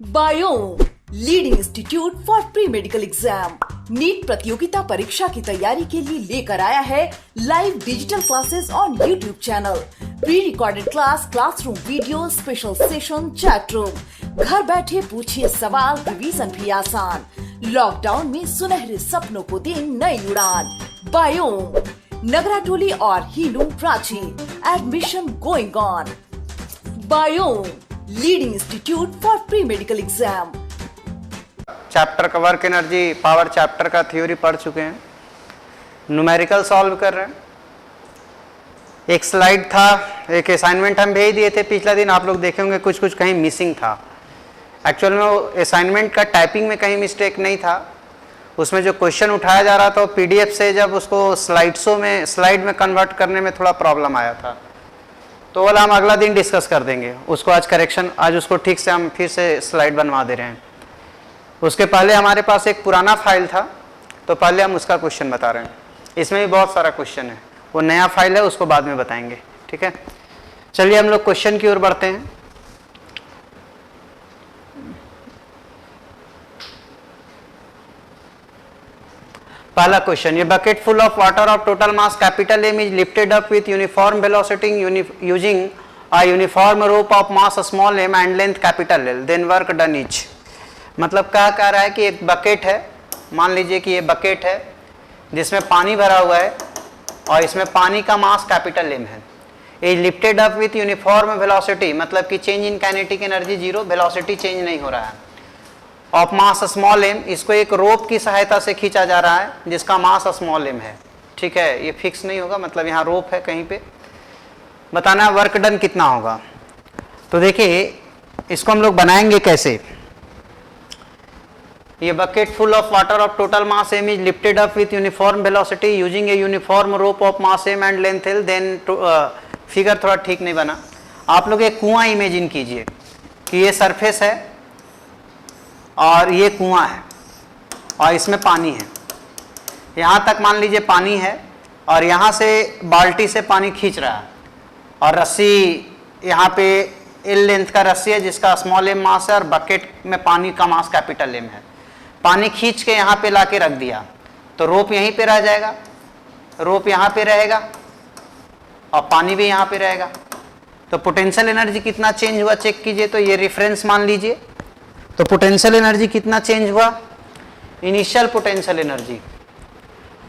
Biome leading institute for pre medical exam NEET प्रतियोगिता परीक्षा की तैयारी के लिए लेकर आया है live digital classes on YouTube channel, pre recorded class, classroom video, special session, chat room. घर बैठे पूछिए सवाल, रिवीजन भी आसान। लॉकडाउन में सुनहरे सपनों को दे नई उड़ान। बायोम नगराटोली और हीलू Prachi, admission going on. Biome leading institute for pre medical exam. Chapter का वर्क एनर्जी पावर चैप्टर का थ्योरी पढ़ चुके हैं, न्यूमेरिकल सॉल्व कर रहे हैं। एक स्लाइड था, एक असाइनमेंट हम भेज दिए थे पिछला दिन, आप लोग देखे होंगे कुछ कुछ कहीं मिसिंग था। एक्चुअल में वो असाइनमेंट का टाइपिंग में कहीं मिस्टेक नहीं था, उसमें जो क्वेश्चन उठाया जा रहा था वो पीडीएफ से जब उसको स्लाइड में कन्वर्ट करने में थोड़ा प्रॉब्लम आया था, तो वाला हम अगला दिन डिस्कस कर देंगे उसको। आज उसको ठीक से हम फिर से स्लाइड बनवा दे रहे हैं। उसके पहले हमारे पास एक पुराना फाइल था, तो पहले हम उसका क्वेश्चन बता रहे हैं। इसमें भी बहुत सारा क्वेश्चन है, वो नया फाइल है, उसको बाद में बताएंगे, ठीक है। चलिए हम लोग क्वेश्चन की ओर बढ़ते हैं। पहला क्वेश्चन, ये bucket full of water of total mass capital M is lifted up with uniform velocity using a uniform rope of mass small M and length capital L, then work done is. मतलब क्या कह रहा है कि एक bucket है, मान लीजिए कि ये बकेट है जिसमें पानी भरा हुआ है और इसमें पानी का मास कैपिटल एम है। ये lifted up with uniform velocity, मतलब कि change in kinetic energy zero, velocity change नहीं हो रहा है। ऑफ मास स्मॉल एम, इसको एक रोप की सहायता से खींचा जा रहा है जिसका मास स्मॉल एम है, ठीक है। ये फिक्स नहीं होगा, मतलब यहाँ रोप है कहीं पे। बताना है वर्क डन कितना होगा। तो देखिए इसको हम लोग बनाएंगे कैसे। ये bucket full of water of total mass M is lifted up with uniform velocity using a uniform rope of mass M and length L, then figure थोड़ा ठीक नहीं बना। आप लोग एक कुआं इमेजिन कीजिए कि ये सरफेस है और ये कुआं है और इसमें पानी है। यहाँ तक मान लीजिए पानी है और यहाँ से बाल्टी से पानी खींच रहा है और रस्सी यहाँ पे एल लेंथ का रस्सी है जिसका स्मॉल एम मास है और बकेट में पानी का मास कैपिटल एम है। पानी खींच के यहाँ पे लाके रख दिया तो रोप यहीं पे रह जाएगा, रोप यहाँ पे रहेगा और पानी भी यहाँ पे रहेगा। तो पोटेंशियल एनर्जी कितना चेंज हुआ चेक कीजिए। तो ये रेफरेंस मान लीजिए, तो पोटेंशियल एनर्जी कितना चेंज हुआ। इनिशियल पोटेंशियल एनर्जी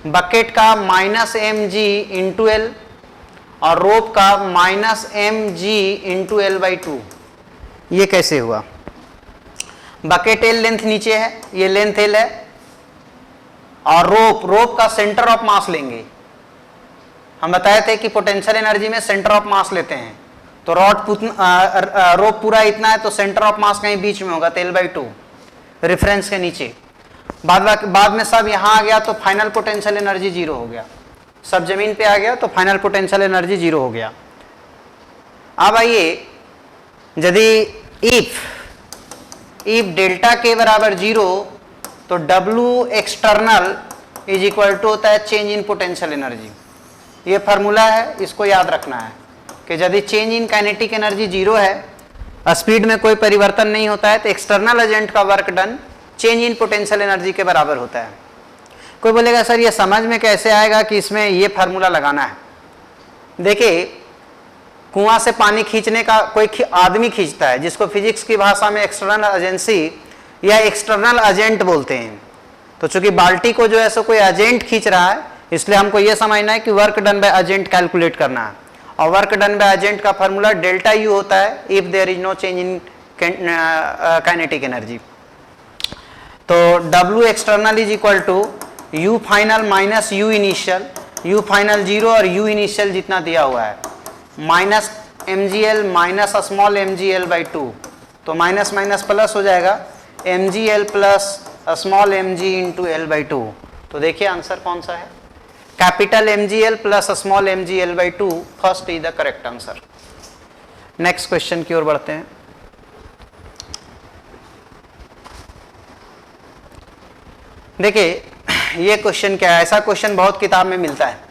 बकेट का minus M G into L और रोप का minus M G into L by two. ये कैसे हुआ। बकेट एल लेंथ नीचे है, ये लेंथ एल है और रोप का सेंटर ऑफ मास लेंगे। हम बताए थे कि पोटेंशियल एनर्जी में सेंटर ऑफ मास लेते हैं, तो रोप पूरा इतना है तो सेंटर ऑफ मास कहीं बीच में होगा, तो एल बाई टू रिफरेंस के नीचे। बाद में सब यहाँ आ गया तो फाइनल पोटेंशियल एनर्जी जीरो हो गया, सब जमीन पे आ गया तो फाइनल पोटेंशियल एनर्जी जीरो हो गया। अब आइए, यदि इफ डेल्टा के बराबर जीरो तो W external is equal to होता है चेंज इन पोटेंशियल एनर्जी। ये फार्मूला है, इसको याद रखना है कि यदि change in kinetic energy zero है, स्पीड में कोई परिवर्तन नहीं होता है, तो एक्सटर्नल एजेंट का work done change in potential energy के बराबर होता है। कोई बोलेगा सर ये समझ में कैसे आएगा कि इसमें ये फार्मूला लगाना है। देखिए कुआं से पानी खींचने का कोई आदमी खींचता है जिसको फिजिक्स की भाषा में एक्सटर्नल एजेंसी या एक्सटर्नल एजेंट बोलते हैं। तो चूंकि बाल्टी को जो है सो कोई एजेंट खींच रहा है, इसलिए हमको यह समझना है कि work done by agent calculate करना है। और वर्क डन बाय एजेंट का फार्मूला डेल्टा यू होता है if there is no change in kinetic energy. तो W external is equal to U final minus U initial, U final zero और U initial जितना दिया हुआ है minus M G L minus small M G L by two. तो minus minus plus हो जाएगा, M G L plus small M G into L by two. तो देखिए आंसर कौन सा है, capital M G L plus small M G L by two. First is the correct answer. Next question की ओर बढ़ते हैं। देखिए ये क्वेश्चन क्या है, ऐसा क्वेश्चन बहुत किताब में मिलता है।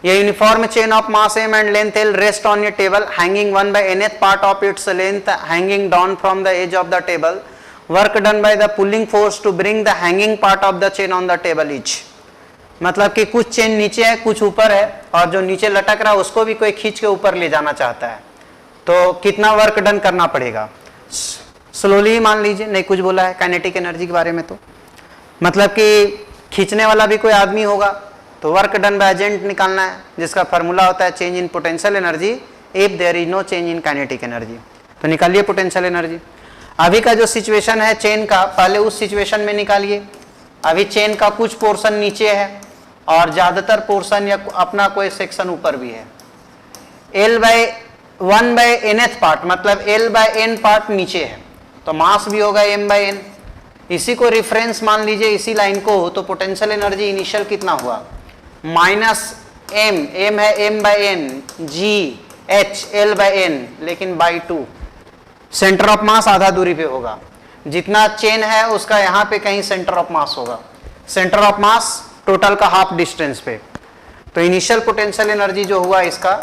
ये uniform chain of mass m and length L rest on a table hanging 1/nth part of its length hanging down from the edge of the table. Work done by the pulling force to bring the hanging part of the chain on the table each. मतलब कि कुछ chain नीचे है, कुछ ऊपर है, और जो नीचे लटक रहा है उसको भी कोई खींच के ऊपर ले जाना चाहता है, तो कितना वर्क डन करना पड़ेगा? स्लोली मान लीजिए, नहीं कुछ बोला है काइनेटिक एनर्जी के बारे में, तो मतलब कि खींचने वाला भी कोई आदमी होगा, तो वर्क डन बाय एजेंट निकालना है, जिसका फार्मूला होता है change in potential energy if there is no change in kinetic energy. तो निकालिए पोटेंशियल एनर्जी। अभी का जो सिचुएशन है चेन का, पहले उस सिचुएशन में निकालिए। अभी चेन का कुछ पोर्शन नीचे है और ज्यादातर पोर्शन या अपना कोई सेक्शन ऊपर भी है। L/1/nth पार्ट मतलब L/n पार्ट नीचे है, तो मास भी होगा m/n। इसी को रेफरेंस मान लीजिए, इसी लाइन को, तो पोटेंशियल एनर्जी इनिशियल कितना हुआ? माइनस m है m/n, g h L/n, लेकिन बाई 2। सेंटर ऑफ मास आधा दूरी पे होगा, जितना चेन है उसका यहाँ पे कहीं सेंटर ऑफ मास होगा, सेंटर ऑफ मास टोटल का हाफ डिस्टेंस पे। तो इनिशियल पोटेंशियल एनर्जी जो हुआ इसका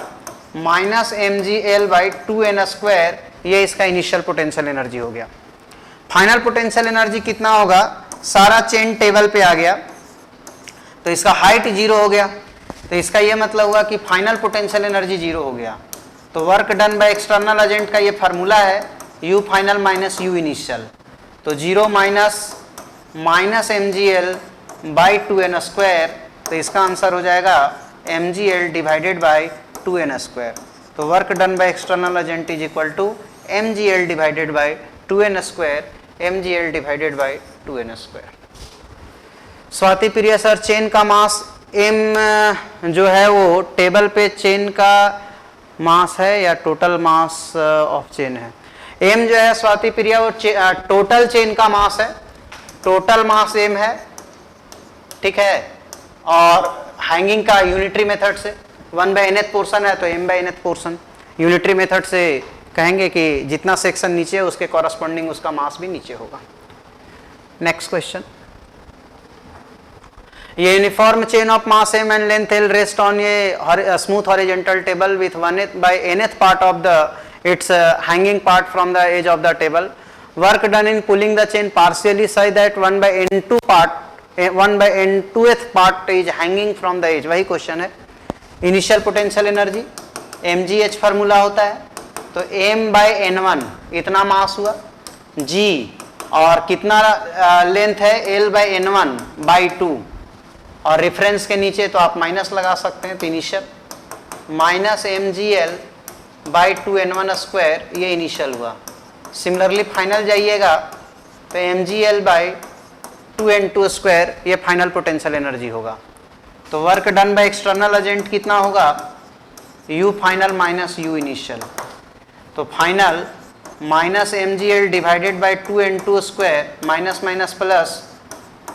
माइनस mgL/2n², ये इसका इनिशियल पोटेंशियल एनर्जी हो गया। फाइनल पोटेंशियल एनर्जी कितना होगा? सारा चेन टेबल पे आ गया, तो इसका हाइट 0 हो गया, तो इसका ये मतलब हुआ कि फाइनल पोटेंशियल एनर्जी 0 हो गया। तो work done by external agent का ये फार्मूला है U final minus U initial, तो 0 माइनस mgL/2n², तो इसका आंसर हो जाएगा mgL डिवाइडेड बाय 2n²। तो work done by external agent is equal to mgL divided by 2n², mgL divided by 2n²। Swati Priya sir, chain का mass m जो है वो टेबल पे चेन का मास है या टोटल मास ऑफ चेन है? m जो है स्वाति प्रिया वो टोटल चेन का मास है, टोटल मास m है, ठीक है। और हैंगिंग का यूनिटरी मेथड से 1/nth पोर्शन है तो m/nth पोर्शन, यूनिटरी मेथड से कहेंगे कि जितना सेक्शन नीचे है उसके कॉरस्पॉन्डिंग उसका मास भी नीचे होगा। नेक्स्ट क्वेश्चन, ये uniform chain of mass m and length L rest on a smooth horizontal table with 1/nth part of the its hanging part from the edge of the table. Work done in pulling the chain partially such that 1/n2th part is hanging from the edge। वही question है। Initial potential energy mgh formula होता है, तो m/n1 इतना मास हुआ, g और कितना length है L/n1/2, और रेफरेंस के नीचे तो आप माइनस लगा सकते हैं, तो इनिशियल माइनस mgL/2n1², ये इनिशियल हुआ। सिमिलरली फाइनल जाइएगा तो mgL/2n2², ये फाइनल पोटेंशियल एनर्जी होगा। तो work done by external agent कितना होगा? U final minus U initial, तो final minus mgL divided by 2n2², minus minus plus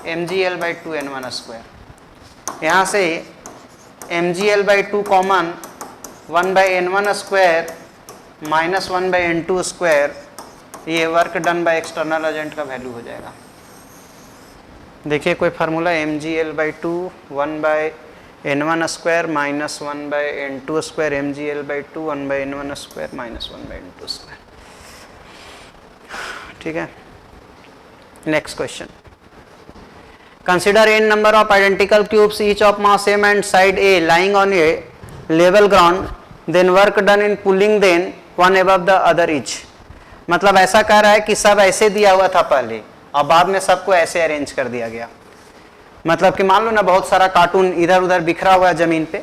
mgL/2n1²। यहाँ से mgL/2 common, 1/n1² minus 1/n2², ये work done by external agent का value हो जाएगा। देखिए कोई formula mgL/2 1/n1² minus 1/n2², mgL/2 1/n1² minus 1/n2², ठीक है। Next question, consider n number of identical cubes each of mass m and side a lying on a level ground, then work done in pulling them one above the other each। मतलब ऐसा कह रहा है कि सब ऐसे दिया हुआ था पहले और बाद में सबको ऐसे अरेंज कर दिया गया। मतलब कि मान लो ना बहुत सारा कार्टून इधर उधर बिखरा हुआ है जमीन पे,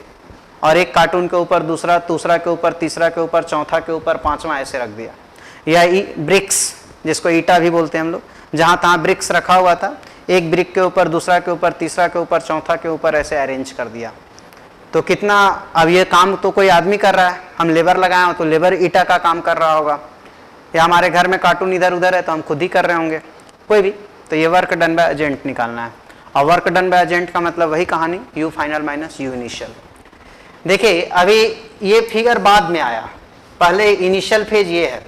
और एक कार्टून के ऊपर दूसरा, दूसरा के ऊपर तीसरा के ऊपर चौथा के ऊपर पांचवा ऐसे रख दिया, या ब्रिक्स जिसको ईटा भी बोलते हैं हम लोग, जहाँ तहाँ ब्रिक्स रखा हुआ था, एक ब्रिक के ऊपर दूसरा के ऊपर तीसरा के ऊपर चौथा के ऊपर ऐसे अरेंज कर दिया। तो कितना, अब ये काम तो कोई आदमी कर रहा है, हम लेबर लगाए हो तो लेबर ईटा का काम कर रहा होगा, या हमारे घर में कार्टून इधर उधर है तो हम खुद ही कर रहे होंगे, कोई भी। तो ये वर्क डन बाय एजेंट निकालना है, और वर्क डन बाय एजेंट का मतलब वही कहानी U final minus U initial. देखिए अभी ये फिगर बाद में आया, पहले इनिशियल फेज ये है।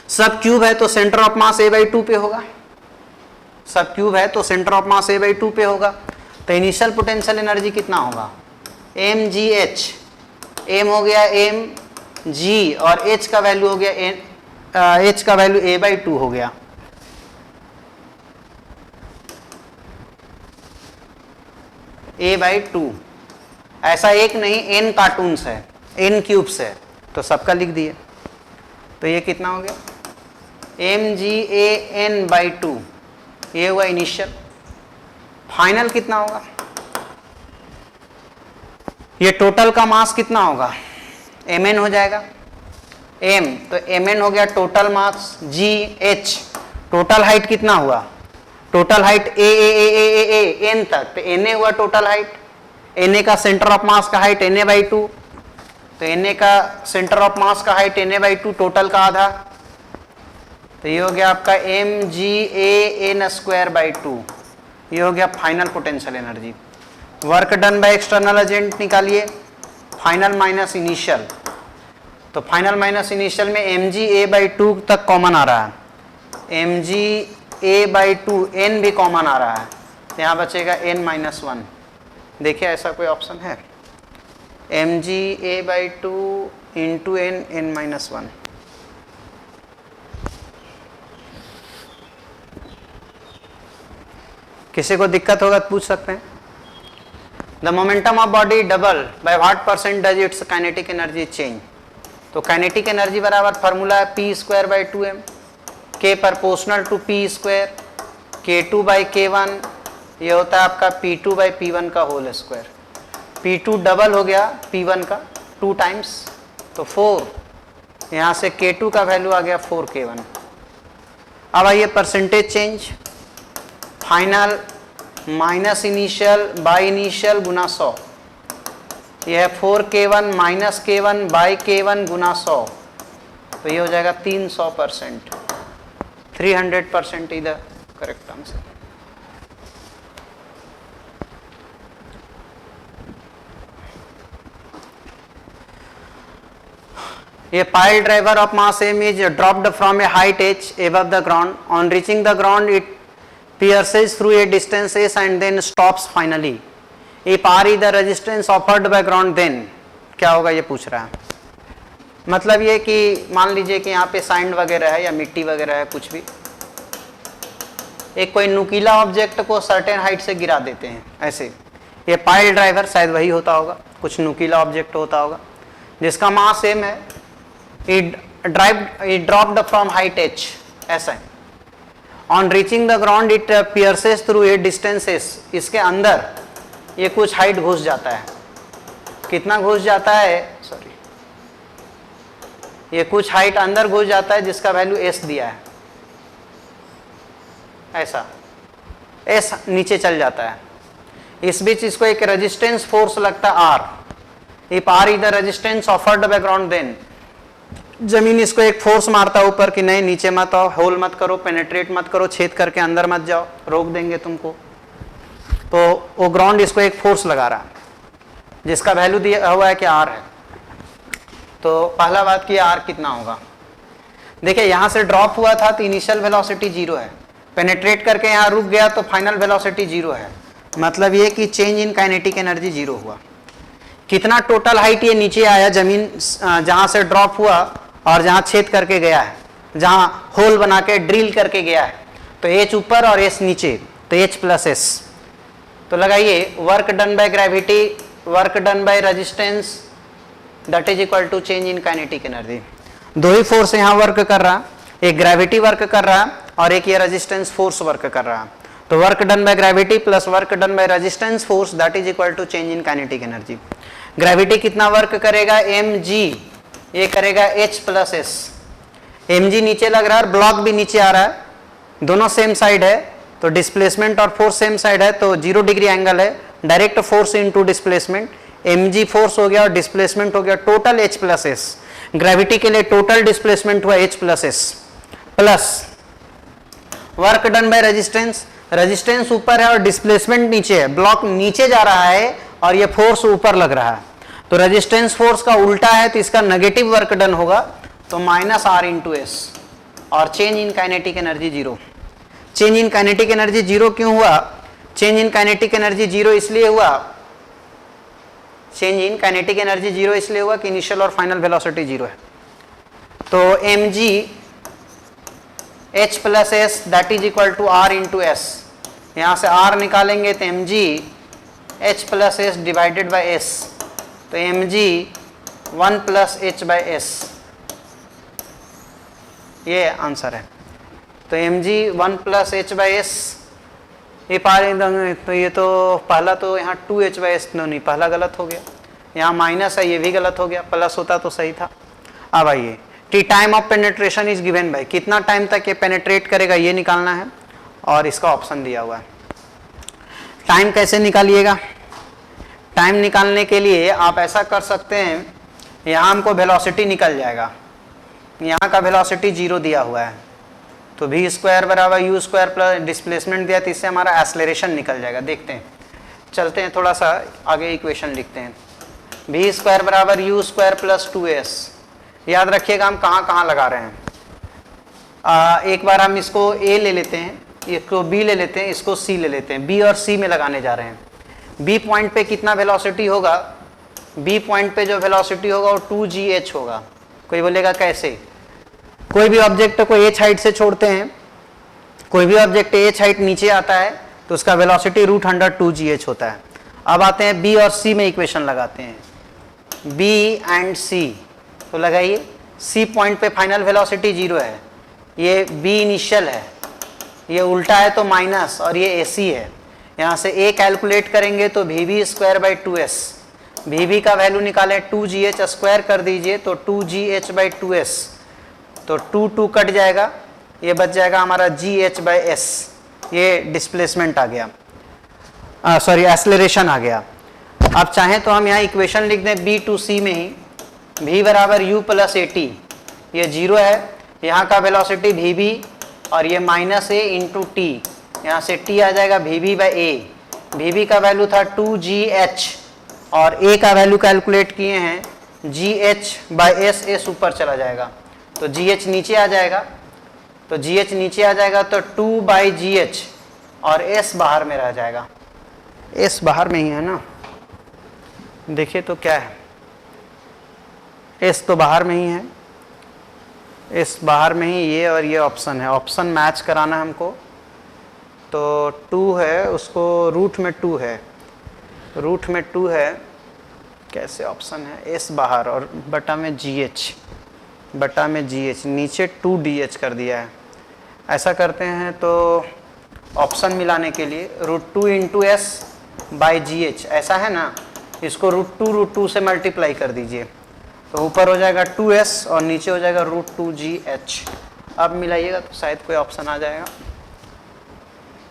सब क्यूब है तो सेंटर ऑफ मास a/2 पे होगा, सब क्यूब है तो सेंटर ऑफ मास a/2 पे होगा। तो इनिशियल पोटेंशियल एनर्जी कितना होगा? एम जी एच, एम हो गया एम जी और एच का वैल्यू हो गया एच का वैल्यू ए बाई 2 हो गया। ए बाई 2, ऐसा एक नहीं, एन कार्टून्स है, एन क्यूब्स है, तो सबका लिख दिए। तो ये कितना हो गया, M G A N by 2, ये हुआ इनिशियल। फाइनल कितना होगा, ये टोटल का मास कितना होगा, एम एन हो जाएगा। एम तो एम एन हो गया टोटल मास, जी एच टोटल हाइट कितना हुआ, टोटल हाइट ए एन तक, तो एन ए हुआ टोटल हाइट। एन ए का सेंटर ऑफ मास का हाइट एन ए बाई 2, तो एन ए का सेंटर ऑफ मास का height N A by 2, total का आधा। तो ये हो गया आपका M G A N square by 2, ये हो गया final potential energy. Work done by external agent निकालिए, फाइनल माइनस इनिशियल। तो फाइनल माइनस इनिशियल में एम जी ए बाई 2 तक कॉमन आ रहा है, M G A by 2, N भी कॉमन आ रहा है, तो यहाँ बचेगा एन माइनस 1। देखिए ऐसा कोई ऑप्शन है, M G A by 2 into N, N minus 1। किसी को दिक्कत होगा तो पूछ सकते हैं। The momentum of body double by what percent does its kinetic energy change. तो काइनेटिक एनर्जी बराबर फार्मूला है पी स्क्वायर बाई 2m, के proportional to P square, k2 by k1, ये होता है आपका p2 बाई p1 का होल स्क्वायर। p2 डबल हो गया p1 का 2 टाइम्स, तो 4, यहाँ से k2 का वैल्यू आ गया 4k1। अब आइए percentage change, final minus initial by initial गुना 100, यह है 4k1 minus k1 by k1 गुना 100, तो ये हो जाएगा 300%, 300% इधर correct answer. A pile driver of mass m is dropped from a height h above the ground. On reaching the ground, it pierces through a distance s and then stops finally. If r is the resistance offered by ground, then क्या होगा ये पूछ रहा है। मतलब ये कि मान लीजिए कि यहाँ पे सैंड वगैरह है या मिट्टी वगैरह है, कुछ भी एक कोई नुकीला ऑब्जेक्ट को सर्टेन हाइट से गिरा देते हैं ऐसे। ये पाइल ड्राइवर शायद वही होता होगा, कुछ नुकीला ऑब्जेक्ट होता होगा जिसका मास m है। It dropped from height h, ऐसा है। On reaching the ground, it pierces through a distance s. इसके अंदर ये कुछ हाइट घुस जाता है, कितना घुस जाता है, सॉरी, ये कुछ हाइट अंदर घुस जाता है जिसका वैल्यू s दिया है, ऐसा s नीचे चल जाता है। इस बीच इसको एक रेजिस्टेंस फोर्स लगता है r। If r is the resistance offered by ground, then जमीन इसको एक फोर्स मारता है ऊपर कि नहीं नीचे मत आओ, होल मत करो, पेनेट्रेट मत करो, छेद करके अंदर मत जाओ, रोक देंगे तुमको। तो वो ग्राउंड इसको एक फोर्स लगा रहा है जिसका वैल्यू दिया हुआ है कि r है। तो पहला बात कि r कितना होगा, देखिए यहाँ से ड्रॉप हुआ था तो इनिशियल वेलोसिटी 0 है, पेनेट्रेट करके यहाँ रुक गया तो फाइनल वेलोसिटी 0 है, मतलब ये कि चेंज इन काइनेटिक एनर्जी 0 हुआ। कितना टोटल हाइट ये नीचे आया, जमीन जहाँ से ड्रॉप हुआ और जहाँ छेद करके गया है, जहाँ होल बना के ड्रिल करके गया है, तो h ऊपर और s नीचे, तो h प्लस s। तो लगाइए work done by gravity, work done by resistance, that is equal to change in kinetic energy. दो ही फोर्स यहाँ वर्क कर रहा, एक ग्रेविटी वर्क कर रहा और एक ये रेजिस्टेंस फोर्स वर्क कर रहा। तो work done by gravity plus work done by resistance force, that is equal to change in kinetic energy. Gravity कितना वर्क करेगा, mg, ये करेगा h प्लस s। mg नीचे लग रहा है और ब्लॉक भी नीचे आ रहा है, दोनों सेम साइड है, तो डिस्प्लेसमेंट और फोर्स सेम साइड है, तो 0 डिग्री एंगल है, direct force into displacement. mg force हो गया और डिस्प्लेसमेंट हो गया total h plus s। Gravity के लिए टोटल डिस्प्लेसमेंट हुआ h plus s, plus work done by resistance, resistance ऊपर है और डिस्प्लेसमेंट नीचे है, ब्लॉक नीचे जा रहा है और ये फोर्स ऊपर लग रहा है, तो रेजिस्टेंस फोर्स का उल्टा है तो इसका नेगेटिव वर्क डन होगा, तो माइनस r इंटू एस, और change in kinetic energy 0। Change in kinetic energy 0 क्यों हुआ, चेंज इन काइनेटिक एनर्जी 0 इसलिए हुआ change in kinetic energy zero इसलिए हुआ कि इनिशियल और फाइनल वेलोसिटी जीरो है। तो mg h plus S that is equal to R into S, यहाँ से r निकालेंगे तो mg h plus S divided by S, तो mg 1 plus H by S, ये आंसर है। तो mg 1 plus H by S, ये तो ये तो पहला तो यहाँ 2h बाई एस नहीं, पहला गलत हो गया, यहाँ माइनस है ये भी गलत हो गया, प्लस होता तो सही था। अब आइए T time of penetration is given by, कितना टाइम तक ये पेनिट्रेट करेगा ये निकालना है और इसका ऑप्शन दिया हुआ है। टाइम कैसे निकालिएगा? टाइम निकालने के लिए आप ऐसा कर सकते हैं, यहाँ हमको वेलोसिटी निकल जाएगा, यहाँ का वेलोसिटी जीरो दिया हुआ है, तो v स्क्वायर बराबर यू स्क्वायर प्लस डिस्प्लेसमेंट दिया, तो इससे हमारा एक्सेलरेशन निकल जाएगा। देखते हैं, चलते हैं थोड़ा सा आगे इक्वेशन लिखते हैं। v स्क्वायर बराबर यू स्क्वायर प्लस 2s, याद रखिएगा हम कहाँ कहाँ लगा रहे हैं। एक बार हम इसको a ले लेते हैं, इसको b ले लेते हैं, इसको c ले लेते हैं, b और c में लगाने जा रहे हैं। b पॉइंट पे कितना वेलोसिटी होगा? b पॉइंट पे जो वेलोसिटी होगा वो 2gh होगा। कोई बोलेगा कैसे? कोई भी ऑब्जेक्ट को h हाइट से छोड़ते हैं, कोई भी ऑब्जेक्ट h हाइट नीचे आता है तो उसका वेलोसिटी √2gh होता है। अब आते हैं b और c में इक्वेशन लगाते हैं, b एंड c, तो लगाइए c पॉइंट पे फाइनल वेलोसिटी जीरो है, ये b इनिशियल है, ये उल्टा है तो माइनस और ये ac है। यहाँ से a कैलकुलेट करेंगे तो vv square by 2s, vv का वैल्यू निकालें 2gh स्क्वायर कर दीजिए तो 2gh बाई 2s, तो 2 कट जाएगा, ये बच जाएगा हमारा gh बाई s, ये डिस्प्लेसमेंट आ गया, सॉरी एक्सेलरेशन आ गया। अब चाहें तो हम यहाँ इक्वेशन लिख दें b टू c में ही, v बराबर u प्लस at, ये जीरो है, यहाँ का वेलोसिटी vv और ये माइनस a इंटू टी, यहाँ से t आ जाएगा vv बाई a, vv का वैल्यू था 2gh और a का वैल्यू कैलकुलेट किए हैं gh बाई s, s ऊपर चला जाएगा तो gh नीचे आ जाएगा, तो gh नीचे आ जाएगा तो 2 बाई gh और s बाहर में रह जाएगा, s बाहर में ही है ना, देखिए तो क्या है, s तो बाहर में ही है, s बाहर में ही, ये और ये ऑप्शन है, ऑप्शन मैच कराना है हमको, तो 2 है, उसको रूट में 2 है, रूट में 2 है, कैसे ऑप्शन है, s बाहर और बटा में gh, बटा में gh, नीचे 2dh कर दिया है। ऐसा करते हैं तो ऑप्शन मिलाने के लिए √2 इंटू एस बाई gh, ऐसा है ना, इसको √2 से मल्टीप्लाई कर दीजिए, तो ऊपर हो जाएगा 2s और नीचे हो जाएगा √2gh। अब मिलाइएगा तो शायद कोई ऑप्शन आ जाएगा,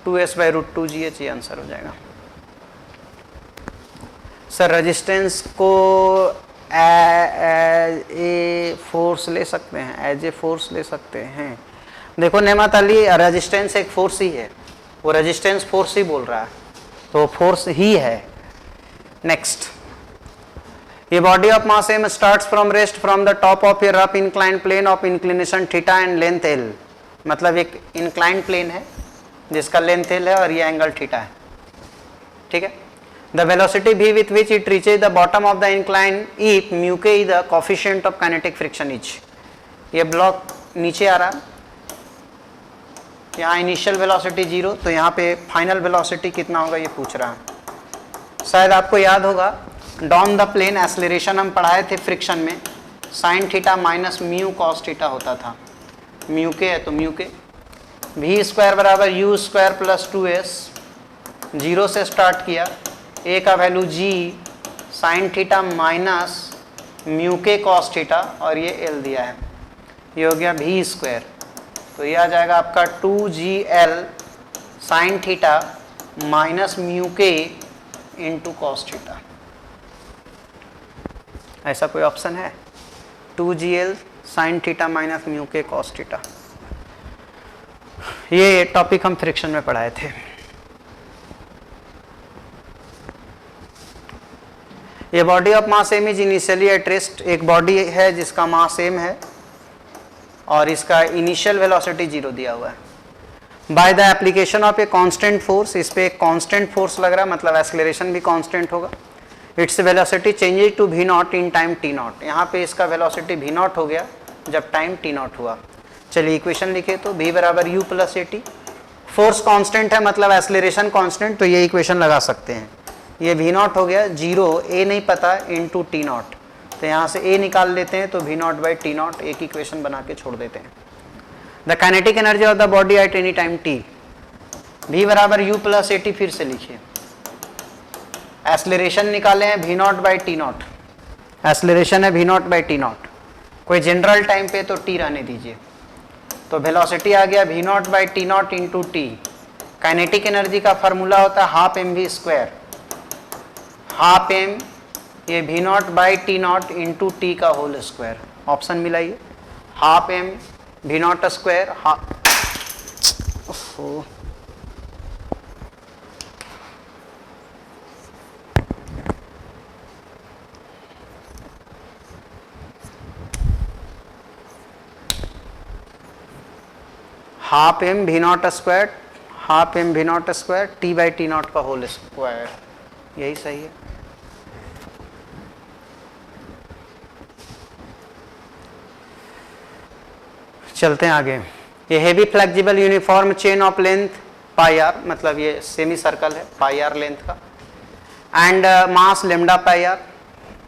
2s बाई √2gh, ये आंसर हो जाएगा। सर रेजिस्टेंस को एज ए फोर्स ले सकते हैं, एज ए फोर्स ले सकते हैं। देखो नेमत अली, रेजिस्टेंस एक फोर्स ही है, वो रेजिस्टेंस फोर्स ही बोल रहा है, तो फोर्स ही है। नेक्स्ट, ये body of mass m starts from rest from the top of a rough inclined plane of inclination theta and length l, मतलब एक इंक्लाइंड प्लेन है जिसका लेंथ l है और ये एंगल थीटा है, ठीक है। The velocity v with which it reaches the bottom of the incline if mu k is the coefficient of kinetic friction is, ये ब्लॉक नीचे आ रहा है, यहाँ इनिशियल वेलोसिटी जीरो, तो यहाँ पे फाइनल वेलोसिटी कितना होगा ये पूछ रहा है। शायद आपको याद होगा डाउन द प्लेन एक्सेलरेशन हम पढ़ाए थे फ्रिक्शन में, sign theta minus mu cos theta होता था, म्यू के है तो म्यू के, v स्क्वायर बराबर you square plus 2s, zero से स्टार्ट किया, a का value g sign theta minus mu के कॉस थीटा और ये l दिया है, ये हो गया v स्क्वायर, तो ये आ जाएगा आपका 2gl sign theta minus mu के इंटू कॉस थीटा। ऐसा कोई ऑप्शन है? 2gl sign theta minus mu के कॉस थीटा, ये टॉपिक हम फ्रिक्शन में पढ़ाए थे। ये body of mass m is initially at rest, एक बॉडी है जिसका मास m है और इसका इनिशियल वेलोसिटी जीरो दिया हुआ है। By the application of a constant force, इस पे एक कांस्टेंट फोर्स लग रहा है, मतलब एक्सेलरेशन भी कांस्टेंट होगा। Its velocity changes to V naught in time T naught. यहाँ पे इसका वेलोसिटी वी नॉट हो गया जब टाइम टी नॉट हुआ। चलिए इक्वेशन लिखे तो v बराबर u plus A T. Force constant है मतलब एक्सेलरेशन कांस्टेंट, तो ये इक्वेशन लगा सकते हैं। ये v नॉट हो गया 0, a नहीं पता इंटू टी नॉट, तो यहाँ से a निकाल लेते हैं तो v naught by T not, एक इक्वेशन बना के छोड़ देते हैं। The kinetic energy of the body at any time t, v बराबर u प्लस ए टी। फिर से लिखिए, एक्सेलरेशन निकाले हैं v naught by T not, acceleration है v naught by T not, कोई जनरल टाइम पे तो t रहने दीजिए। तो वेलोसिटी आ गया v naught by T naught into T. Kinetic energy का फार्मूला होता है half M V square, half M ये v naught by T naught into T का होल स्क्वायर। ऑप्शन मिलाइए, half M v naught square, half M V naught square, half M V naught square T by T naught का whole square, यही सही है। चलते हैं आगे। ये heavy flexible uniform chain of length pi R, मतलब ये सेमी सर्कल है पाई आर लेंथ का, and mass lambda pi R,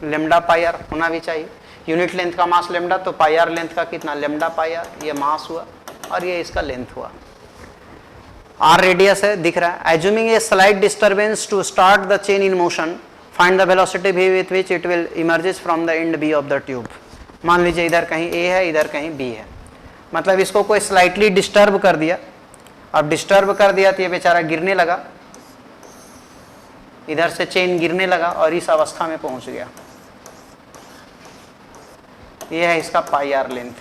lambda pi R होना भी चाहिए। यूनिट लेंथ का मास लेमडा, तो पाई आर लेंथ का कितना लेमडा पाई आर, ये मास हुआ और ये इसका लेंथ हुआ। आर रेडियस है दिख रहा है। Assuming a slight disturbance to start the chain in motion, find the velocity v with which it will emerges from the end b of the tube. मान लीजिए इधर कहीं a है इधर कहीं b है, मतलब इसको कोई स्लाइटली डिस्टर्ब कर दिया। अब डिस्टर्ब कर दिया तो ये बेचारा गिरने लगा, इधर से चेन गिरने लगा और इस अवस्था में पहुंच गया। ये है इसका पाई आर लेंथ,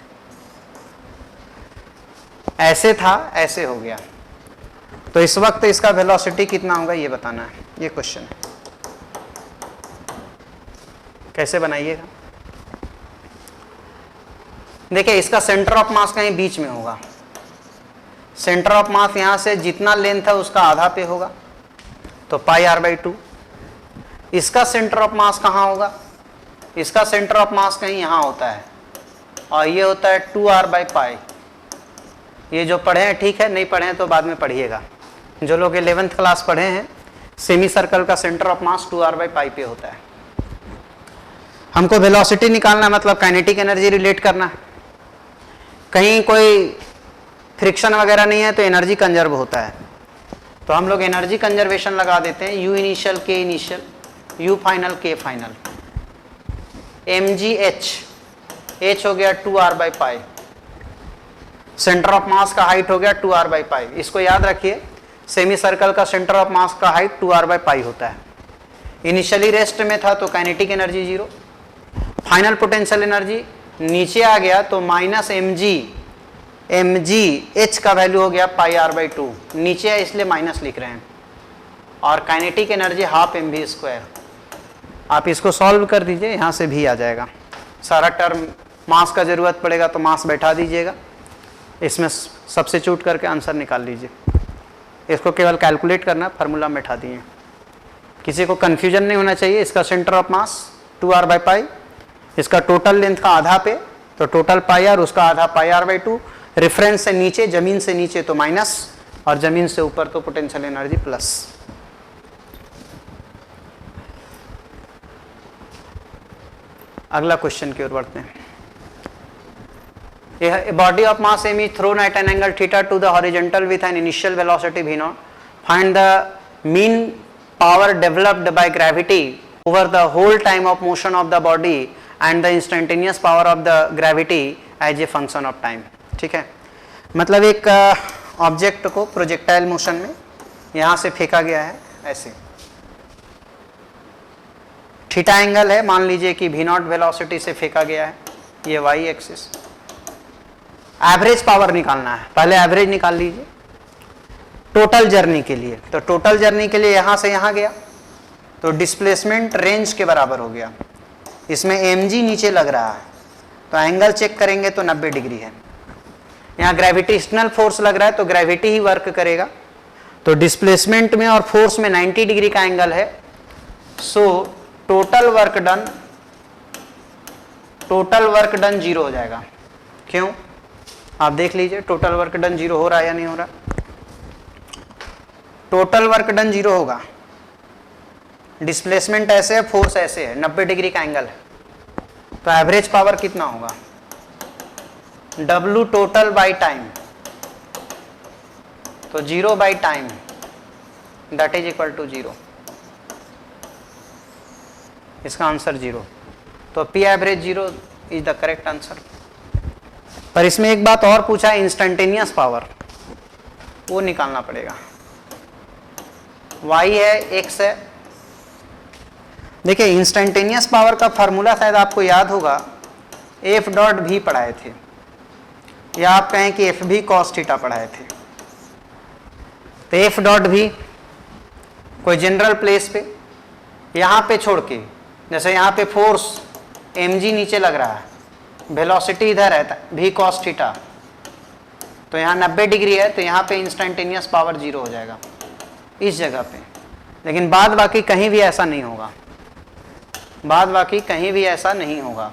ऐसे था ऐसे हो गया, तो इस वक्त इसका वेलोसिटी कितना होगा ये बताना है, ये क्वेश्चन है। कैसे बनाइएगा, देखिए इसका सेंटर ऑफ मास कहीं बीच में होगा। सेंटर ऑफ मास यहां से जितना लेंथ है उसका आधा पे होगा, तो पाई आर बाई टू। इसका सेंटर ऑफ मास कहाँ होगा, इसका सेंटर ऑफ मास कहीं यहाँ होता है और ये होता है 2r बाई पाई। ये जो पढ़े हैं ठीक है, नहीं पढ़े हैं तो बाद में पढ़िएगा। जो लोग 11th क्लास पढ़े हैं, सेमी सर्कल का centre of mass 2r by pi पे होता है। हमको वेलोसिटी निकालना है, मतलब काइनेटिक एनर्जी रिलेट करना है। कहीं कोई फ्रिक्शन वगैरह नहीं है तो एनर्जी कंजर्व होता है, तो हम लोग एनर्जी कंजर्वेशन लगा देते हैं। U initial K initial, U final K final, mgh, h हो गया 2r by pi, centre of mass का हाइट हो गया 2r बाई पाई। इसको याद रखिए, सेमी सर्कल का सेंटर ऑफ मास का हाइट 2r बाई पाई होता है। इनिशियली रेस्ट में था तो kinetic energy 0, final potential energy नीचे आ गया तो माइनस mg h का वैल्यू हो गया पाई आर बाई टू, नीचे है इसलिए माइनस लिख रहे हैं, और kinetic energy half M V square. आप इसको सॉल्व कर दीजिए, यहाँ से भी आ जाएगा सारा टर्म। मास का जरूरत पड़ेगा तो मास बैठा दीजिएगा, इसमें सब्स्टिट्यूट करके आंसर निकाल लीजिए। इसको केवल कैलकुलेट करना, फार्मूला में बैठा दिए। किसी को कन्फ्यूजन नहीं होना चाहिए। इसका centre of mass 2r by pi, इसका टोटल लेंथ का आधा पे तो टोटल पाई आर, उसका आधा पाई आर बाई टू। रेफरेंस से नीचे, जमीन से नीचे तो माइनस, और जमीन से ऊपर तो पोटेंशियल एनर्जी प्लस। अगला क्वेश्चन की ओर बढ़ते हैं। A body of mass m is thrown at an angle theta to the horizontal with an initial velocity v naught. Find the mean power developed by gravity over the whole time of motion of the body and the instantaneous power of the gravity as a function of time. ठीक है, मतलब एक object को projectile motion में यहाँ से फेंका गया है ऐसे, थीटा एंगल है, मान लीजिए कि v नॉट वेलोसिटी से फेंका गया है, ये y एक्सिस। एवरेज पावर निकालना है, पहले एवरेज निकाल लीजिए टोटल जर्नी के लिए। तो टोटल जर्नी के लिए यहाँ से यहाँ गया तो डिस्प्लेसमेंट रेंज के बराबर हो गया। इसमें mg नीचे लग रहा है तो एंगल चेक करेंगे तो 90 डिग्री है। यहाँ ग्रेविटेशनल फोर्स लग रहा है तो ग्रेविटी ही वर्क करेगा, तो डिस्प्लेसमेंट में और फोर्स में 90 डिग्री का एंगल है। So total work done zero हो जाएगा। क्यों? आप देख लीजिए टोटल वर्क डन जीरो हो रहा है या नहीं हो रहा। टोटल वर्क डन जीरो होगा, डिस्प्लेसमेंट ऐसे है, फोर्स ऐसे है, 90 डिग्री का एंगल है, तो एवरेज पावर कितना होगा? W टोटल बाई टाइम, तो zero by time that is equal to zero. इसका आंसर जीरो, तो P average zero is the correct answer. पर इसमें एक बात और पूछा है, इंस्टेंटेनियस पावर, वो निकालना पड़ेगा। Y है, X है। देखिए इंस्टेंटेनियस पावर का फार्मूला शायद आपको याद होगा, F डॉट भी पढ़ाए थे, या आप कहें कि F भी cos थीटा पढ़ाए थे। तो F डॉट भी कोई जनरल प्लेस पे यहाँ पे छोड़ के, जैसे यहाँ पे फोर्स mg नीचे लग रहा है, वेलोसिटी इधर है भी cos थीटा, तो यहाँ 90 डिग्री है, तो यहाँ पे इंस्टेंटेनियस पावर जीरो हो जाएगा इस जगह पे। लेकिन बाद बाकी कहीं भी ऐसा नहीं होगा, बाद बाकी कहीं भी ऐसा नहीं होगा।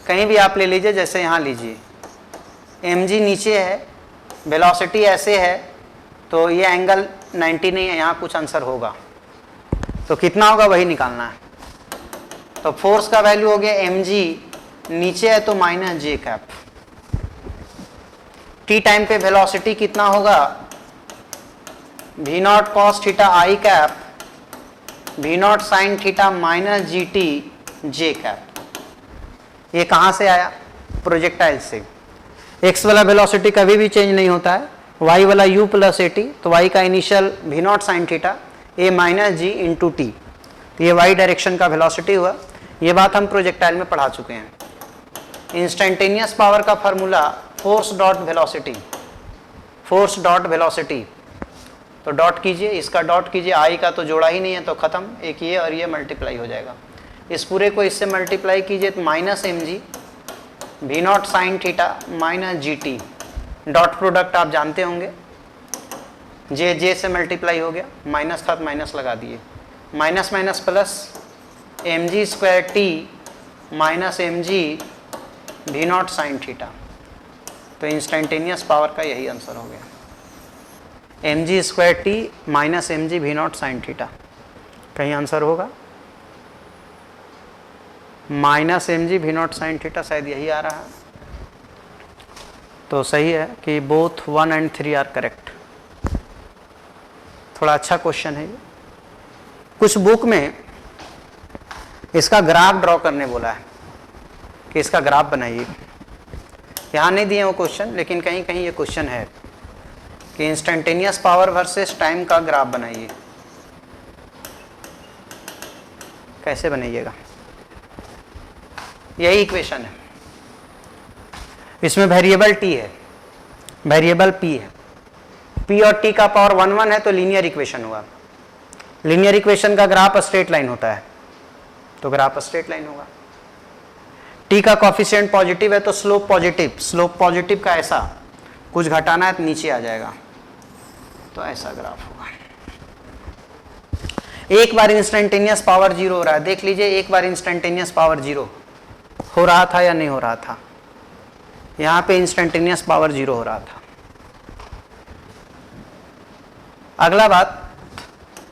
कहीं भी आप ले लीजिए, जैसे यहाँ लीजिए mg नीचे है, वेलोसिटी ऐसे है, तो ये एंगल 90 नहीं है, यहाँ कुछ आंसर होगा, तो कितना होगा वही निकालना है। तो फोर्स का वैल्यू हो गया mg, नीचे है तो माइनस जे कैप। टी टाइम पे वेलोसिटी कितना होगा? v not cos theta I cap, v naught sine theta minus G T J cap. ये कहाँ से आया? प्रोजेक्टाइल से। x वाला वेलोसिटी कभी भी चेंज नहीं होता है, y वाला u प्लस ए टी, तो y का initial v naught sine theta a minus G into T, तो ये y डायरेक्शन का वेलोसिटी हुआ। ये बात हम प्रोजेक्टाइल में पढ़ा चुके हैं। इंस्टेंटेनियस पावर का formula force dot velocity, force dot velocity, तो डॉट कीजिए, इसका डॉट कीजिए, आई का तो जोड़ा ही नहीं है तो खत्म, एक ये और ये मल्टीप्लाई हो जाएगा। इस पूरे को इससे मल्टीप्लाई कीजिए तो minus M G V naught sine theta minus G T, dot product आप जानते होंगे, जे जे से मल्टीप्लाई हो गया, माइनस था तो माइनस लगा दिए, minus minus plus M G square T minus M G V naught sine theta, तो इंस्टेंटेनियस पावर का यही आंसर हो गया, M G square T minus M G V naught sine theta. कहीं आंसर होगा minus M G V naught sine theta, शायद यही आ रहा है। तो सही है कि बोथ 1 and 3 आर करेक्ट। थोड़ा अच्छा क्वेश्चन है ये। कुछ बुक में इसका ग्राफ ड्रॉ करने बोला है कि इसका ग्राफ बनाइए, यहाँ नहीं दिए वो क्वेश्चन, लेकिन कहीं कहीं ये क्वेश्चन है कि इंस्टेंटेनियस पावर वर्सेस टाइम का ग्राफ बनाइए। कैसे बनाइएगा? यही इक्वेशन है, इसमें वेरिएबल t है, वेरिएबल p है, p और t का पावर 1 1 है, तो लीनियर इक्वेशन हुआ। लीनियर इक्वेशन का ग्राफ स्ट्रेट लाइन होता है, तो ग्राफ स्ट्रेट लाइन होगा। t का कोफिशिएंट पॉजिटिव है तो स्लोप पॉजिटिव, स्लोप पॉजिटिव का ऐसा, कुछ घटाना है तो नीचे आ जाएगा, तो ऐसा ग्राफ होगा। एक बार इंस्टेंटेनियस पावर जीरो हो रहा है, देख लीजिए एक बार इंस्टेंटेनियस पावर जीरो हो रहा था या नहीं हो रहा था? यहां पे इंस्टेंटेनियस पावर जीरो हो रहा था। अगला बात,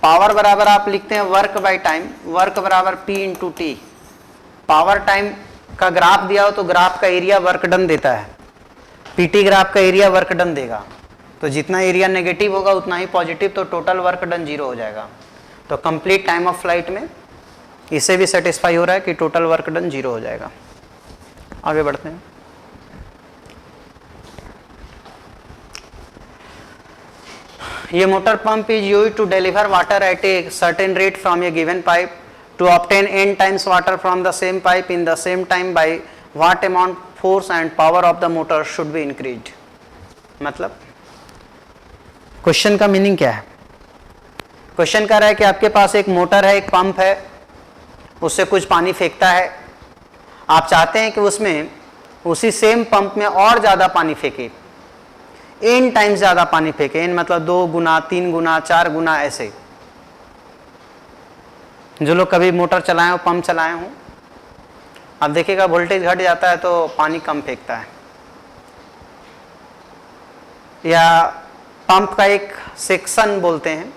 पावर बराबर आप लिखते हैं वर्क बाय टाइम, वर्क बराबर p into T. Power time का ग्राफ दिया हो तो ग्राफ का एरिया वर्क डन देता है, पीटी ग्राफ का एरिया वर्क डन देगा, तो जितना एरिया नेगेटिव होगा उतना ही पॉजिटिव, तो टोटल वर्क डन जीरो हो जाएगा। तो कंप्लीट टाइम ऑफ फ्लाइट में इससे भी सेटिस्फाई हो रहा है कि टोटल वर्क डन जीरो हो जाएगा। आगे बढ़ते हैं। ये motor pump is used to deliver water at a certain rate from a given pipe to obtain n times water from the same pipe in the same time by what amount force and power of the motor should be increased. मतलब question का meaning क्या है? Question कह रहा है कि आपके पास एक मोटर है, एक पंप है, उससे कुछ पानी फेंकता है, आप चाहते हैं कि उसमें उसी सेम पंप में और ज़्यादा पानी फेंके, n टाइम्स ज़्यादा पानी फेंके, n मतलब 2 गुना 3 गुना 4 गुना ऐसे, जो लोग कभी मोटर चलाए हो, पंप चलाए हो, अब देखिएगा वोल्टेज घट जाता है तो पानी कम फेंकता है। या पंप का एक सेक्शन बोलते हैं,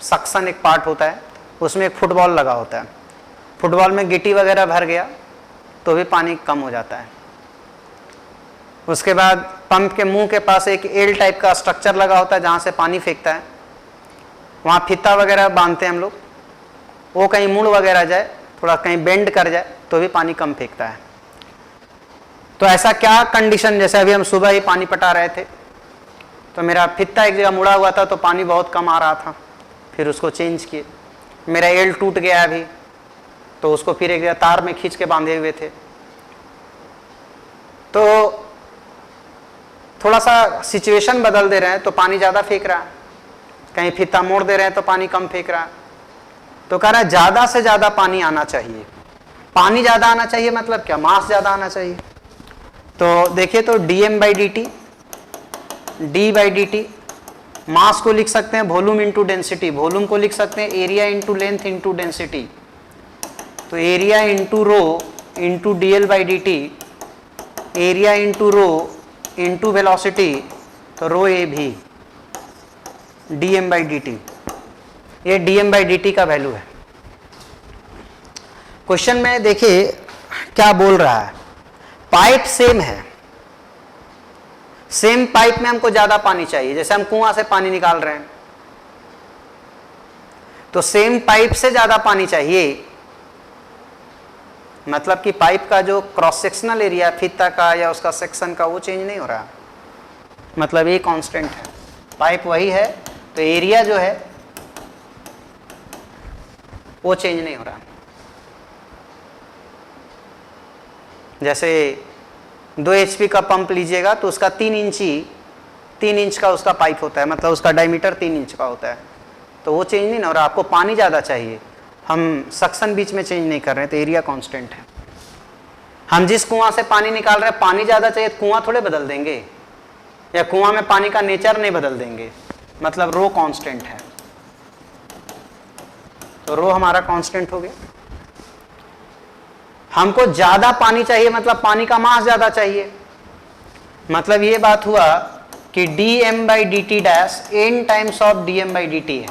सक्शन एक पार्ट होता है, उसमें एक फुटबॉल लगा होता है, फुटबॉल में गिट्टी वगैरह भर गया तो भी पानी कम हो जाता है। उसके बाद पंप के मुंह के पास एक एल टाइप का स्ट्रक्चर लगा होता है जहाँ से पानी फेंकता है, वहाँ फीता वगैरह बांधते हैं हम लोग, वो कहीं मुड़ वगैरह जाए, थोड़ा कहीं बेंड कर जाए तो भी पानी कम फेंकता है। तो ऐसा क्या कंडीशन, जैसे अभी हम सुबह ही पानी पटा रहे थे तो मेरा फीता एक जगह मुड़ा हुआ था तो पानी बहुत कम आ रहा था, फिर उसको चेंज किए। मेरा एल टूट गया अभी तो उसको फिर एक जगह तार में खींच के बांधे हुए थे। तो थोड़ा सा सिचुएशन बदल दे रहे हैं तो पानी ज़्यादा फेंक रहा है, कहीं फीता मोड़ दे रहे हैं तो पानी कम फेंक रहा है। तो कह रहा है ज़्यादा से ज़्यादा पानी आना चाहिए। पानी ज़्यादा आना चाहिए मतलब क्या, मास ज़्यादा आना चाहिए। तो देखिए तो dm by D T, D by D T, mass को लिख सकते हैं वॉल्यूम इंटू डेंसिटी, वॉल्यूम को लिख सकते हैं area into length into density. तो area into rho into D L by D T, area into rho into velocity, तो रो ए भी dm बाई डी टी, ये dm बाई डी टी का value है। क्वेश्चन में देखिए क्या बोल रहा है, पाइप सेम है, सेम पाइप में हमको ज्यादा पानी चाहिए, जैसे हम कुआं से पानी निकाल रहे हैं तो सेम पाइप से ज्यादा पानी चाहिए, मतलब कि पाइप का जो क्रॉस सेक्शनल एरिया फीता का या उसका सेक्शन का वो चेंज नहीं हो रहा, मतलब ये कांस्टेंट है, पाइप वही है तो एरिया जो है वो चेंज नहीं हो रहा। जैसे 2 HP का पंप लीजिएगा तो उसका 3 इंच का उसका पाइप होता है, मतलब उसका डायमीटर 3 इंच का होता है, तो वो चेंज नहीं हो रहा। आपको पानी ज़्यादा चाहिए, हम सक्शन बीच में चेंज नहीं कर रहे हैं तो एरिया कांस्टेंट है। हम जिस कुआं से पानी निकाल रहे हैं पानी ज़्यादा चाहिए, कुआं थोड़े बदल देंगे, या कुआं में पानी का नेचर नहीं बदल देंगे, मतलब रो कांस्टेंट है, तो रो हमारा कांस्टेंट हो गया। हमको ज्यादा पानी चाहिए मतलब पानी का मास ज्यादा चाहिए, मतलब ये बात हुआ कि dm by D T dash n times of dm by D T है,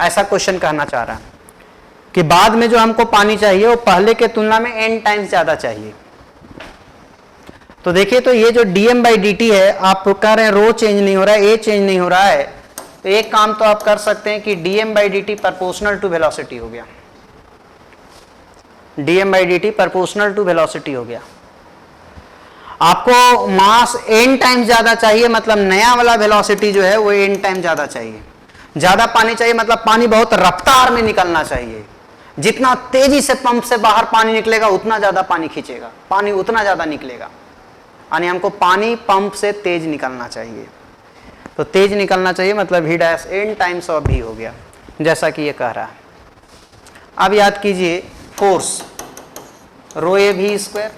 ऐसा क्वेश्चन कहना चाह रहा है कि बाद में जो हमको पानी चाहिए वो पहले के तुलना में n टाइम्स ज्यादा चाहिए। तो देखिए तो ये जो dm बाई डी टी है, आप कह रहे हैं रो चेंज नहीं हो रहा है, a चेंज नहीं हो रहा है, तो एक काम तो आप कर सकते हैं कि dm by D T proportional to velocity हो गया, dm by D T proportional to velocity हो गया। आपको मास n टाइम ज्यादा चाहिए, मतलब नया वाला वेलोसिटी जो है वो n टाइम ज्यादा चाहिए। ज्यादा पानी चाहिए मतलब पानी बहुत रफ्तार में निकलना चाहिए, जितना तेजी से पंप से बाहर पानी निकलेगा उतना ज्यादा पानी खींचेगा, पानी उतना ज्यादा निकलेगा, यानी हमको पानी पंप से तेज निकलना चाहिए। तो तेज निकलना चाहिए मतलब v dash n times of v हो गया, जैसा कि ये कह रहा है। अब याद कीजिए फोर्स रो ए भी स्क्वायर,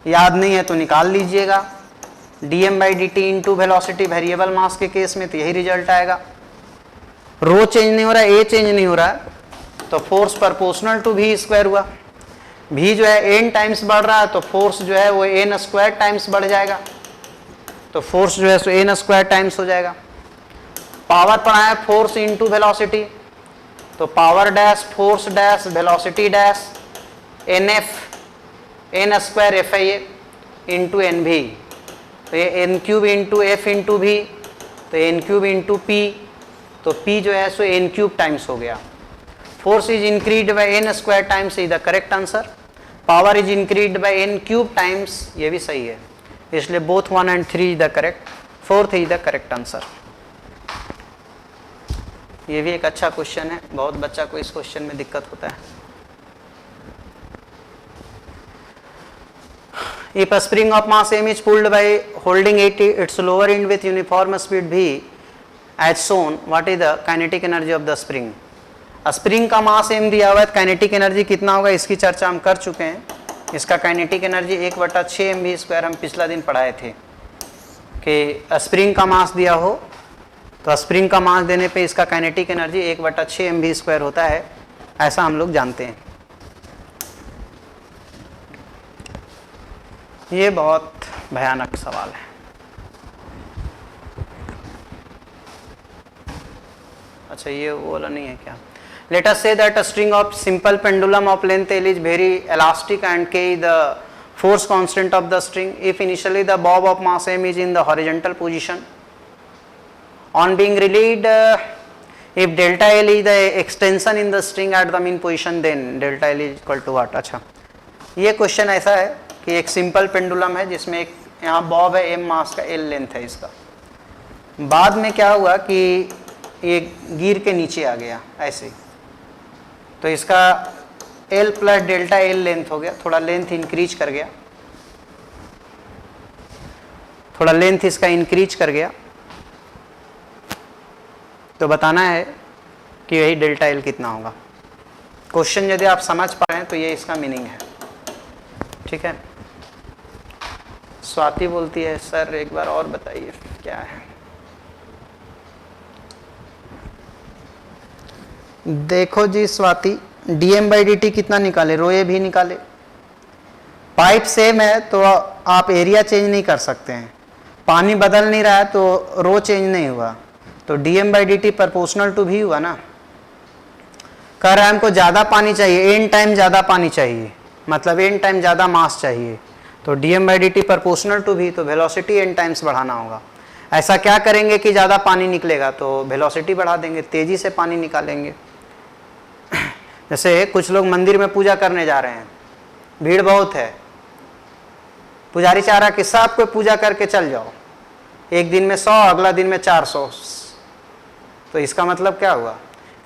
याद नहीं है तो निकाल लीजिएगा, dm by D T into velocity, variable mass के केस में तो यही रिजल्ट आएगा। रो चेंज नहीं हो रहा है, a चेंज नहीं हो रहा है, तो force proportional to v square हुआ। v जो है n टाइम्स बढ़ रहा है तो फोर्स जो है वो n स्क्वायर टाइम्स बढ़ जाएगा, तो फोर्स जो है सो n स्क्वायर टाइम्स हो जाएगा। पावर पढ़ा है फोर्स इंटू वेलोसिटी, तो power dash force dash velocity dash n square F I A into N भी, तो ये n cube into F into भी, तो n क्यूब इंटू पी, तो p जो है सो n क्यूब टाइम्स हो गया। Force is increased by n square times is the correct answer, power is increased by n cube times, ये भी सही है, इसलिए both 1 and 3 is the correct, 4th is the correct answer. ये भी एक अच्छा क्वेश्चन है, बहुत बच्चा को इस क्वेश्चन में दिक्कत होता है। If a spring of mass m is pulled by holding its lower end with uniform speed v as shown, what is the kinetic energy of the spring? Spring का मास m दिया हुआ है, kinetic energy कितना होगा इसकी चर्चा हम कर चुके हैं। इसका काइनेटिक एनर्जी 1/6 mv² हम पिछला दिन पढ़ाए थे कि स्प्रिंग का मास दिया हो तो स्प्रिंग का मास देने पे इसका काइनेटिक एनर्जी 1/6 mv² होता है, ऐसा हम लोग जानते हैं। ये बहुत भयानक सवाल है। अच्छा ये वो वाला नहीं है क्या? Let us say that a string of simple pendulum of length L is very elastic and K is the force constant of the string. If initially the bob of mass m is in the horizontal position, on being released, if delta L is the extension in the string at the mean position, then delta L is equal to what? अच्छा ये question ऐसा है कि एक simple pendulum है जिसमें एक यहाँ बॉब है, m मास का, L लेंथ है इसका। बाद में क्या हुआ कि ये गिर के नीचे आ गया ऐसे, तो इसका L plus delta L length हो गया, थोड़ा लेंथ इंक्रीज कर गया, थोड़ा लेंथ इसका इंक्रीज कर गया, तो बताना है कि यही डेल्टा L कितना होगा। क्वेश्चन यदि आप समझ पाए तो ये इसका मीनिंग है, ठीक है। स्वाति बोलती है सर एक बार और बताइए क्या है। देखो जी स्वाति, dm/dt कितना निकाले, रो ए भी निकाले। पाइप सेम है तो आप एरिया चेंज नहीं कर सकते हैं, पानी बदल नहीं रहा है तो रो चेंज नहीं हुआ, तो dm/dt प्रोपोर्शनल टू भी हुआ ना। कह रहा है हमको ज़्यादा पानी चाहिए, n टाइम ज़्यादा पानी चाहिए, मतलब n टाइम ज़्यादा मास चाहिए, तो dm/dt प्रोपोर्शनल टू भी, तो वेलोसिटी n टाइम्स बढ़ाना होगा। ऐसा क्या करेंगे कि ज़्यादा पानी निकलेगा, तो वेलोसिटी बढ़ा देंगे, तेज़ी से पानी निकालेंगे। जैसे कुछ लोग मंदिर में पूजा करने जा रहे हैं, भीड़ बहुत है, पुजारी चाह रहा कि सबको पूजा करके चल जाओ, एक दिन में 100, अगला दिन में 400, तो इसका मतलब क्या हुआ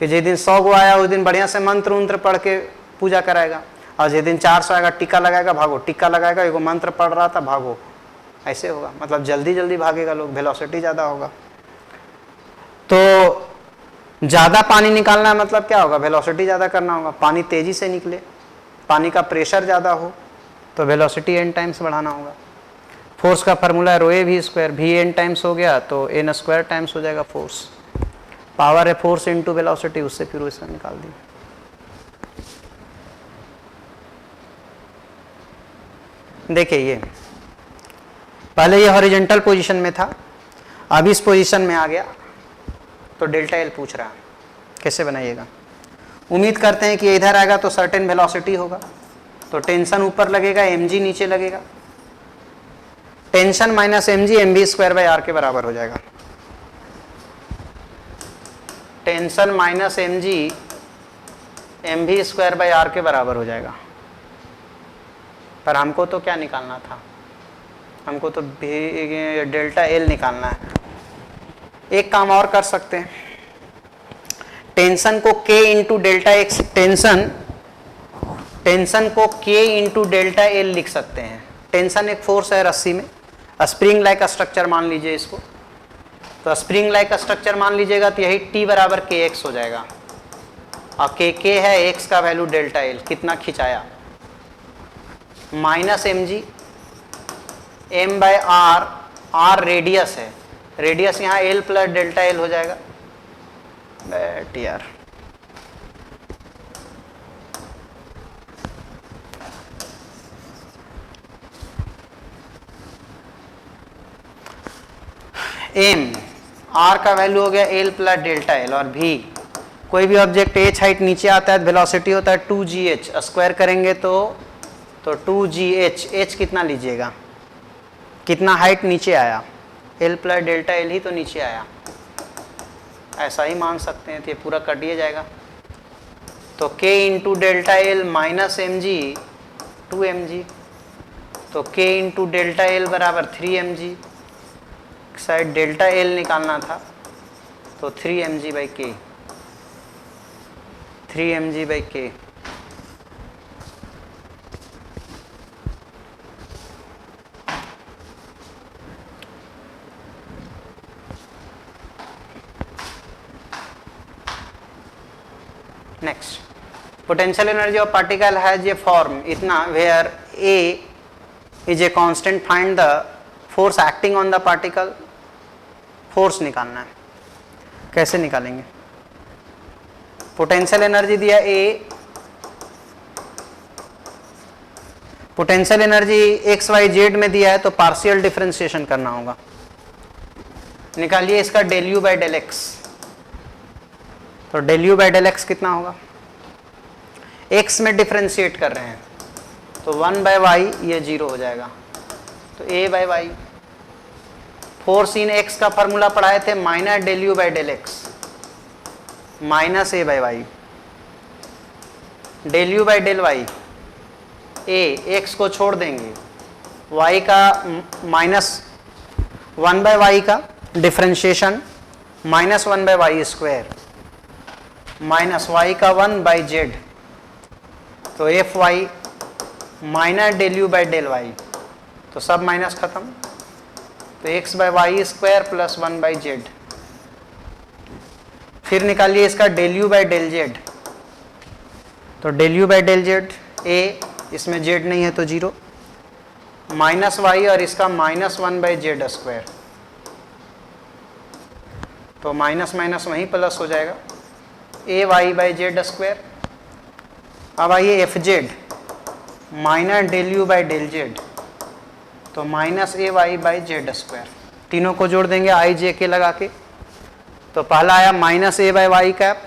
कि जिस दिन 100 को आया उस दिन बढ़िया से मंत्र उंत्र पढ़ के पूजा कराएगा, और जिस दिन 400 आएगा टीका लगाएगा भागो, टीका लगाएगा, एगो मंत्र पढ़ रहा था भागो, ऐसे होगा, मतलब जल्दी जल्दी भागेगा लोग, वेलोसिटी ज़्यादा होगा। तो ज़्यादा पानी निकालना मतलब क्या होगा, वेलोसिटी ज़्यादा करना होगा, पानी तेज़ी से निकले, पानी का प्रेशर ज़्यादा हो तो वेलोसिटी n टाइम्स बढ़ाना होगा। फोर्स का फार्मूला है रो ए भी स्क्वायर, भी n टाइम्स हो गया तो n स्क्वायर टाइम्स हो जाएगा फोर्स, पावर है फोर्स इंटू वेलोसिटी, उससे फिर इसका निकाल दी। देखिए ये पहले ये हॉरिजॉन्टल पोजीशन में था, अब इस पोजीशन में आ गया, तो डेल्टा L पूछ रहा है कैसे बनाइएगा। उम्मीद करते हैं कि इधर आएगा तो सर्टेन वेलोसिटी होगा, तो टेंशन ऊपर लगेगा, mg नीचे लगेगा, टेंशन माइनस mg mv²/r के बराबर हो जाएगा। टेंशन माइनस mg mv²/r के बराबर हो जाएगा। पर हमको तो क्या निकालना था, हमको तो डेल्टा L निकालना है। एक काम और कर सकते हैं, टेंशन को K into delta x, tension को K इंटू डेल्टा L लिख सकते हैं। टेंशन एक फोर्स है रस्सी में, स्प्रिंग लाइक स्ट्रक्चर मान लीजिए इसको, तो स्प्रिंग लाइक स्ट्रक्चर मान लीजिएगा तो यही T बराबर kx हो जाएगा, और k है x का वैल्यू डेल्टा L कितना खिंचाया, minus mg m/r, r radius है, रेडियस यहाँ L प्लस डेल्टा L हो जाएगा। बैठ यार, m r का वैल्यू हो गया L प्लस डेल्टा L, और v कोई भी ऑब्जेक्ट h हाइट नीचे आता है, वेलोसिटी होता है 2gh, स्क्वायर करेंगे तो 2gh, h कितना लीजिएगा, कितना हाइट नीचे आया, L प्लस डेल्टा L ही तो नीचे आया, ऐसा ही मान सकते हैं, तो ये पूरा कटिए जाएगा, तो K into delta L minus mg 2mg, तो K इंटू डेल्टा L बराबर 3mg, साइड डेल्टा L निकालना था तो 3mg/k, 3mg/k। Next, potential energy of particle has a form इतना where A is a constant, find the force acting on the particle. Force निकालना है, कैसे निकालेंगे, potential energy दिया ए, potential energy X Y Z में दिया है तो पार्शियल डिफरेंशिएशन करना होगा। निकालिए इसका del U by del X. तो del U by del X कितना होगा, एक्स में डिफरेंशिएट कर रहे हैं तो 1 बाय वाई ये 0 हो जाएगा, तो A by Y. Force in X का फॉर्मूला पढ़ाए थे, minus del U by del X minus A by Y, del U by del Y ए, एक्स को छोड़ देंगे, वाई का माइनस 1 बाय वाई का differentiation minus 1 by Y square minus Y का 1 बाई जेड, तो F Y minus del U by del Y, तो सब माइनस खत्म, तो X by Y square plus 1 by Z. फिर निकालिए इसका del U by del Z. तो del U by del Z ए, इसमें जेड नहीं है तो 0, माइनस वाई और इसका माइनस 1 बाई जेड स्क्वायर, तो माइनस माइनस वहीं प्लस हो जाएगा, A Y by Z square. अब आइए F Z minus del U by del Z, तो minus A Y by Z square. तीनों को जोड़ देंगे आई जे के लगा के, तो पहला आया minus A by Y cap,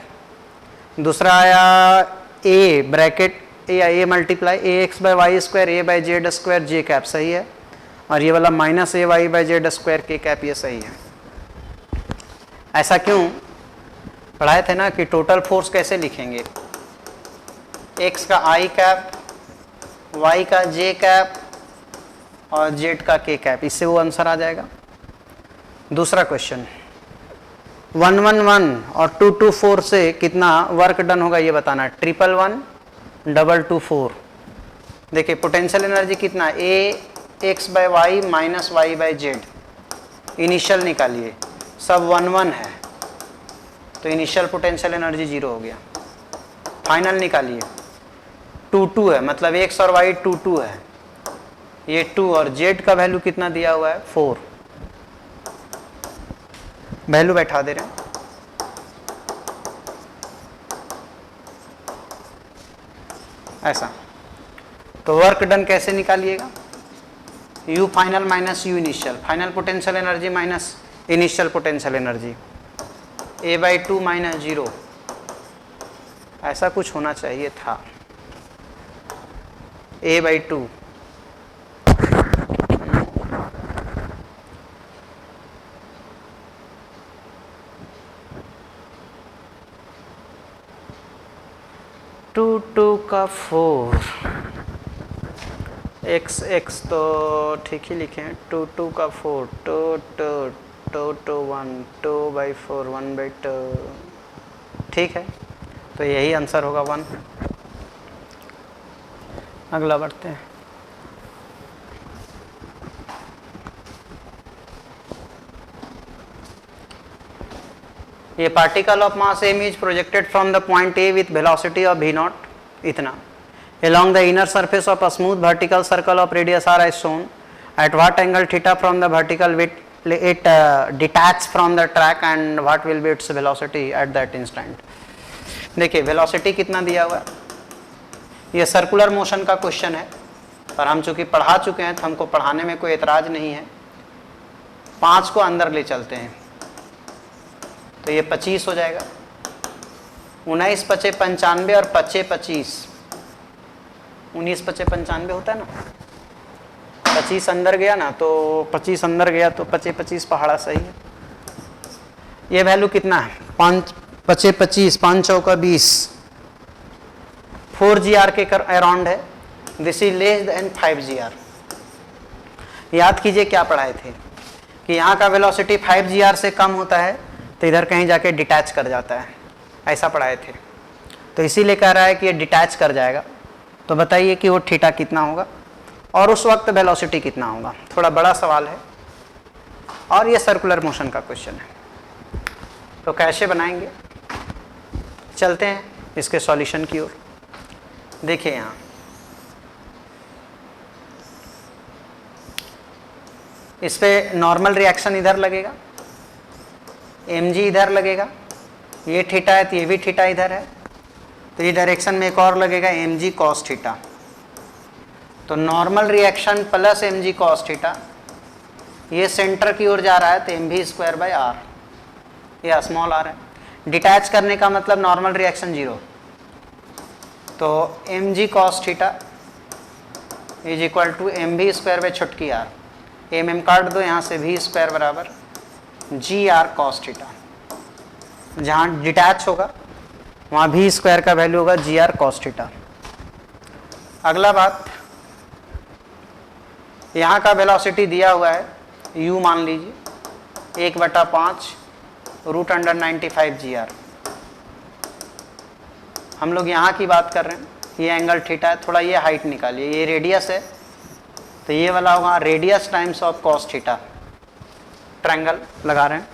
दूसरा आया A bracket A multiply A X by Y square A by Z square J cap सही है, और ये वाला minus A Y by Z square K cap ये सही है। ऐसा क्यों, पढ़ाए थे ना कि टोटल फोर्स कैसे लिखेंगे, एक्स का आई कैप, वाई का जे कैप और जेड का के कैप, इससे वो आंसर आ जाएगा। दूसरा क्वेश्चन 111 और 224 से कितना वर्क डन होगा ये बताना, 111 224। देखिए पोटेंशियल एनर्जी कितना, A X by Y minus Y by Z, initial निकालिए, सब 1 है तो इनिशियल पोटेंशियल एनर्जी 0 हो गया। फाइनल निकालिए, 2 है मतलब एक्स और वाई 2 है, ये 2 और जेड का वैल्यू कितना दिया हुआ है 4, वैल्यू बैठा दे रहे हैं। ऐसा तो वर्क डन कैसे निकालिएगा, U final minus U initial, final potential energy minus initial potential energy, A by 2 माइनस 0, ऐसा कुछ होना चाहिए था, ए बाई 2 2 का 4 एक्स एक्स तो ठीक ही लिखे हैं, 2 का 4 2 1 2 बाई 4 1 बाई 2, ठीक है, तो यही आंसर होगा 1। अगला बढ़ते हैं, ये particle of mass m is projected from the point A with velocity of v0 इतना along the inner surface of a smooth vertical circle of radius r as shown, at what angle theta from the vertical with it detach from the track and what will be its velocity at that instant। देखिए velocity कितना दिया हुआ है, ये circular motion का question है, पर हम चूंकि पढ़ा चुके हैं तो हमको पढ़ाने में कोई एतराज नहीं है। 5 को अंदर ले चलते हैं तो ये 25 हो जाएगा, 19 पचे 95 और 25 25, 19 पचे 95 होता है ना, 25 अंदर गया ना, तो 25 अंदर गया तो 25 25 पहाड़ा सही है। ये वैल्यू कितना है, 5 पचे 25 5 चौका 20, 4 GR के अराउंड है, this is less than 5 GR। याद कीजिए क्या पढ़ाए थे कि यहाँ का वेलोसिटी 5 GR से कम होता है तो इधर कहीं जाके डिटैच कर जाता है, ऐसा पढ़ाए थे, तो इसीलिए कह रहा है कि ये डिटैच कर जाएगा। तो बताइए कि वो थीटा कितना होगा और उस वक्त वेलोसिटी कितना होगा, थोड़ा बड़ा सवाल है और ये सर्कुलर मोशन का क्वेश्चन है, तो कैसे बनाएंगे, चलते हैं इसके सॉल्यूशन की ओर। देखिए यहाँ इस पे नॉर्मल रिएक्शन इधर लगेगा, mg इधर लगेगा, ये थीटा है तो ये भी थीटा इधर है, तो ये डायरेक्शन में एक और लगेगा mg cos थीटा। तो normal reaction plus mg cos theta, ये सेंटर की ओर जा रहा है तो mv स्क्वायर बाई आर, ये स्मॉल आर है। डिटैच करने का मतलब नॉर्मल रिएक्शन जीरो, तो mg cos theta is equal to mv square by छुटकी आर, mm काट दो यहाँ से, v स्क्वायर बराबर जी आर कॉस थीटा। जहाँ डिटैच होगा वहाँ v स्क्वायर का वैल्यू होगा जी आर कॉस थीटा। अगला बात, यहाँ का वेलोसिटी दिया हुआ है u मान लीजिए 1/5 रूट अंडर 95 जी आर। हम लोग यहाँ की बात कर रहे हैं, ये एंगल थीटा है, थोड़ा ये हाइट निकालिए, ये रेडियस है तो ये वाला होगा radius times of cos theta. Triangle लगा रहे हैं,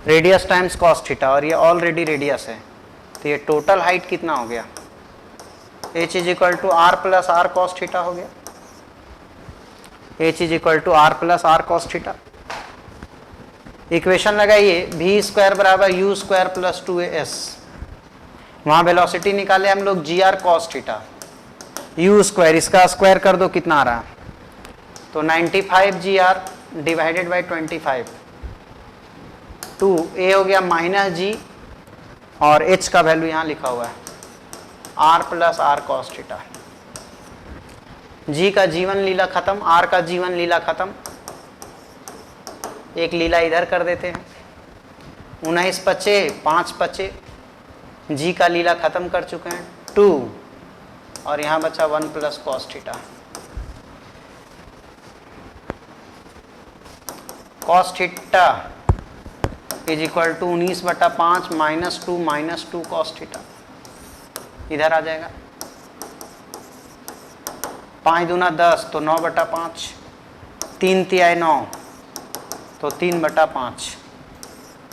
रेडियस टाइम्स कॉस थीटा, और ये ऑलरेडी रेडियस है तो ये टोटल हाइट कितना हो गया, h is equal to R plus R cos theta हो गया। h is equal to R plus R cos theta. Equation लगाइए, v स्क्वायर बराबर u स्क्वायर प्लस 2as, वहाँ वेलोसिटी निकाले हम लोग G R cos theta, u square, इसका square कर दो कितना आ रहा है, तो 95 जी आर डिवाइडेड बाई 25, 2a हो गया माइनस जी, और h का वैल्यू यहाँ लिखा हुआ है r plus R cos theta. g का जीवन लीला खत्म, r का जीवन लीला खत्म, एक लीला इधर कर देते हैं, 19 बचे 5 बचे, g का लीला खत्म कर चुके हैं 2, और यहाँ बचा 1 plus cos theta. Cos theta is equal to 19/5 -2 cos theta, इधर आ जाएगा, 5 दूना 10 तो 9/5, 3 तिहाई 9 तो 3/5,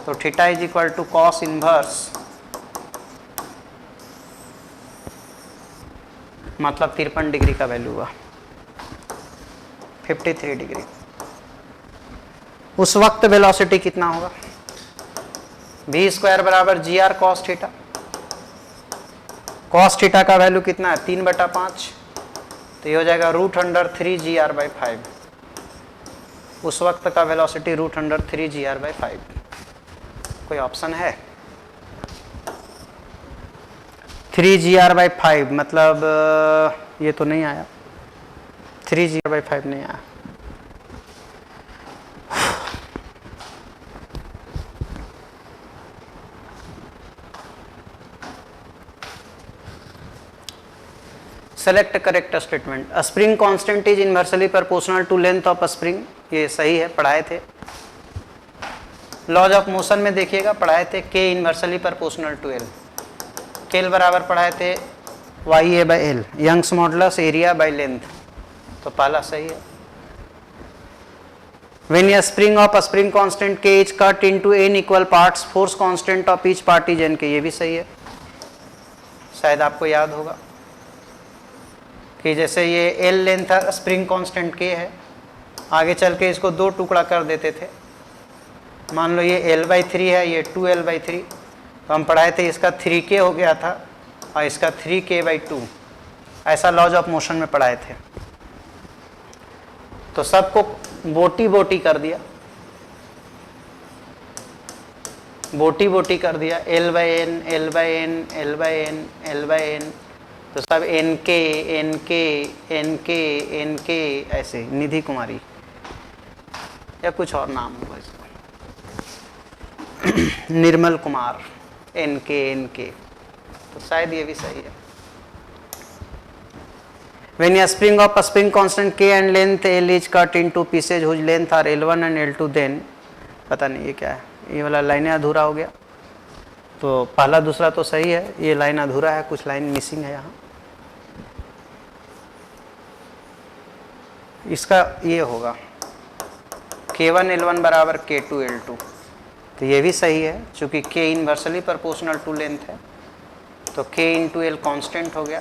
तो theta is equal to cos inverse मतलब 53 डिग्री का वैल्यू हुआ, 53 डिग्री। उस वक्त वेलोसिटी कितना होगा, v स्क्वायर बराबर G R cos theta, cos theta का वैल्यू कितना है 3/5, तो ये हो जाएगा root under 3 G R by 5। उस वक्त का velocity root under 3 G R by 5। कोई ऑप्शन है, 3 जी आर बाई 5 मतलब ये तो नहीं आया, 3 जी आर बाई 5 नहीं आया। Select correct statement. A spring constant is inversely proportional to length of a spring, ये सही है, पढ़ाए थे। लॉज ऑफ मोशन में देखिएगा पढ़ाए थे के इनवर्सली प्रोपोर्शनल टू एल, केल बराबर पढ़ाए थे Y A by L, Young's modulus area by length, तो पहला सही है। When a spring of a spring constant k is cut into n equal parts, force constant of each part is n k, ये भी सही है। शायद आपको याद होगा कि जैसे ये l length spring constant k है, आगे चल के इसको दो टुकड़ा कर देते थे, मान लो ये l/3 है, ये 2l/3, तो हम पढ़ाए थे इसका 3k हो गया था और इसका 3k/2, ऐसा लॉज ऑफ मोशन में पढ़ाए थे। तो सबको बोटी बोटी कर दिया, बोटी बोटी कर दिया, l/n l/n l/n l/n, तो सब nk nk nk nk ऐसे, निधि कुमारी या कुछ और नाम होगा इसका, निर्मल कुमार, nk nk, तो शायद ये भी सही है। When a spring of a spring constant k and length l is cut into pieces whose length are L1 and L2, then पता नहीं ये क्या है, ये वाला लाइन अधूरा हो गया, तो पहला दूसरा तो सही है, ये लाइन अधूरा है, कुछ लाइन मिसिंग है यहाँ, इसका ये होगा k1 L1 बराबर k2 L2, तो ये भी सही है, चूँकि k inversely proportional to length है तो k इंटू एल कॉन्स्टेंट हो गया,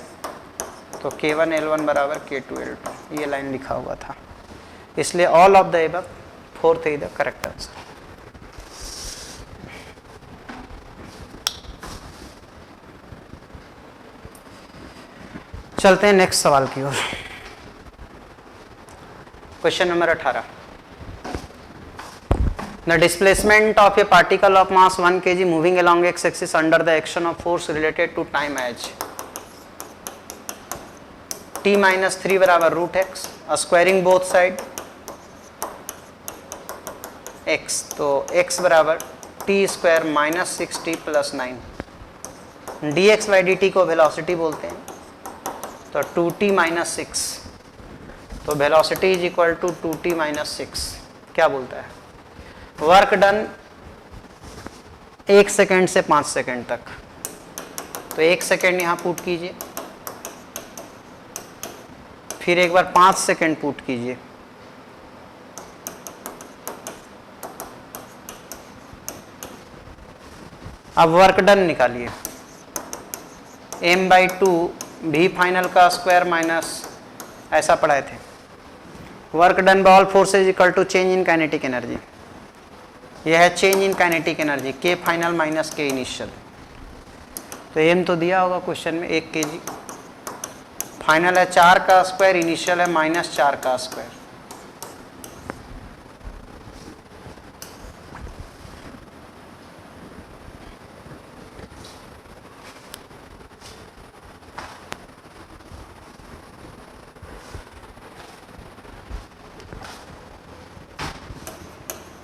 तो k1 L1 बराबर k2 L2, ये लाइन लिखा हुआ था, इसलिए all of the above, fourth is the correct answer. चलते हैं नेक्स्ट सवाल की ओर। Question number 18। The displacement of a particle of mass 1 kg moving along x axis under the action of force related to time as t minus 3 बराबर root x, squaring both side x, तो x बराबर t square minus 6t plus 9, d x by D t को velocity बोलते हैं, तो 2t minus 6, तो velocity is equal to 2t minus 6 क्या बोलता है? वर्क डन 1 सेकेंड से 5 सेकेंड तक, तो 1 सेकेंड यहाँ पुट कीजिए, फिर एक बार 5 सेकेंड पुट कीजिए, अब वर्क डन निकालिए, m/2 भी फाइनल का स्क्वायर माइनस ऐसा पढ़ाए थे, work done by all forces equal to change in kinetic energy, यह है चेंज इन काइनेटिक एनर्जी के फाइनल माइनस के इनिशियल, तो एम तो दिया होगा क्वेश्चन में 1 kg, फाइनल है 4 का स्क्वायर, इनिशियल है माइनस 4 का स्क्वायर,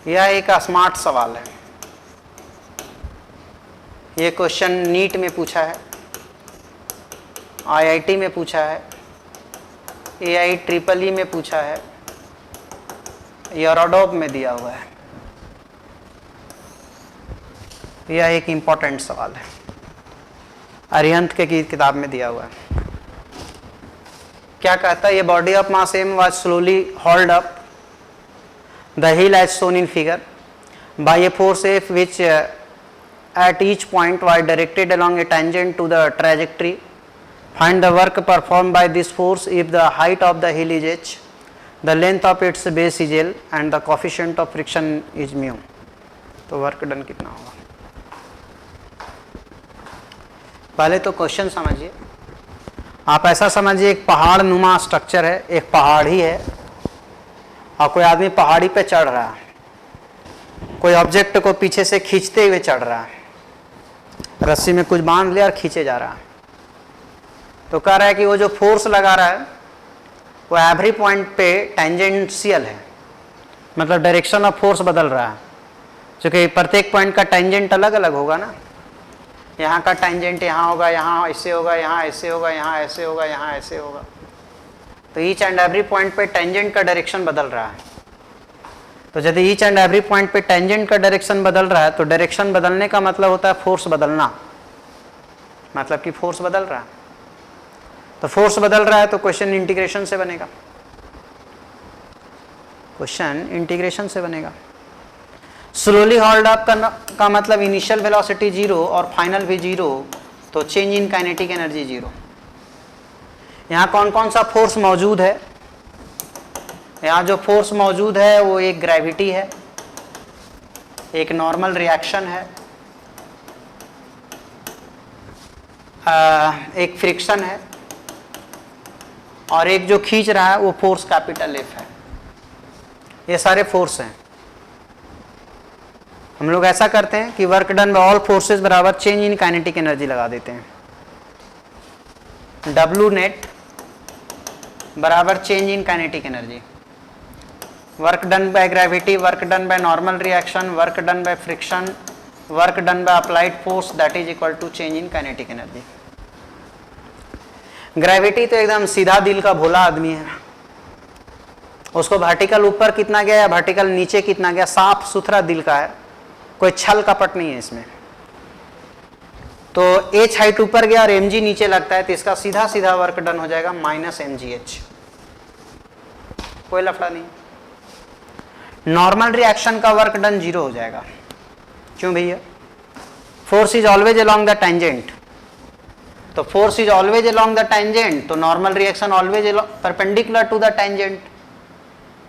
यह एक स्मार्ट सवाल है। ये क्वेश्चन नीट में पूछा है, आईआईटी में पूछा है, AIEEE में पूछा है, यूरोडॉप में दिया हुआ है। यह एक इम्पॉर्टेंट सवाल है, अरिहंत के की किताब में दिया हुआ है। क्या कहता है? ये body of mass m was slowly hauled up the hill as shown in figure by a force F which at each point was directed along a tangent to the trajectory. Find the work performed by this force if the height of the hill is h, the length of its base is l and the coefficient of friction is mu. तो work done कितना होगा? पहले तो question समझिए, आप ऐसा समझिए एक पहाड़ नुमा स्ट्रक्चर है, एक पहाड़ ही है और कोई आदमी पहाड़ी पे चढ़ रहा है, कोई ऑब्जेक्ट को पीछे से खींचते हुए चढ़ रहा है, रस्सी में कुछ बांध लिया और खींचे जा रहा है, तो कह रहा है कि वो जो फोर्स लगा रहा है वो एवरी पॉइंट पे टेंजेंशियल है, मतलब डायरेक्शन ऑफ फोर्स बदल रहा है, क्योंकि प्रत्येक पॉइंट का टेंजेंट अलग अलग होगा ना, यहाँ का टेंजेंट यहाँ होगा, यहाँ ऐसे होगा, यहाँ ऐसे होगा, यहाँ ऐसे होगा, यहाँ ऐसे होगा, तो ईच एंड एवरी पॉइंट पे टेंजेंट का डायरेक्शन बदल रहा है। तो यदि ईच एंड एवरी पॉइंट पे टेंजेंट का डायरेक्शन बदल रहा है तो डायरेक्शन बदलने का मतलब होता है फोर्स बदलना, मतलब कि फोर्स बदल रहा है। तो फोर्स बदल रहा है तो क्वेश्चन इंटीग्रेशन से बनेगा, क्वेश्चन इंटीग्रेशन से बनेगा। स्लोली हॉल्ड अप का मतलब इनिशियल वेलोसिटी 0 और फाइनल भी 0, तो चेंज इन काइनेटिक एनर्जी 0। यहाँ कौन कौन सा फोर्स मौजूद है? यहाँ जो फोर्स मौजूद है वो एक ग्रेविटी है, एक नॉर्मल रिएक्शन है, एक फ्रिक्शन है, और एक जो खींच रहा है वो फोर्स कैपिटल F है। ये सारे फोर्स हैं। हम लोग ऐसा करते हैं कि work done by all forces बराबर चेंज इन काइनेटिक एनर्जी लगा देते हैं, W नेट बराबर change in kinetic energy, work done by gravity, work done by normal reaction, work done by friction, work done by applied force that is equal to change in kinetic energy. Gravity तो एकदम सीधा दिल का भोला आदमी है, उसको vertical ऊपर कितना गया या वर्टिकल नीचे कितना गया साफ सुथरा दिल का है, कोई छल कपट नहीं है इसमें। तो h हाइट ऊपर गया और mg नीचे लगता है तो इसका सीधा सीधा वर्क डन हो जाएगा माइनस mgh, कोई लफड़ा नहीं। नॉर्मल रिएक्शन का वर्क डन 0 हो जाएगा, क्यों भैया? Force is always along the tangent, तो force is always along the tangent, तो normal reaction always perpendicular to the tangent,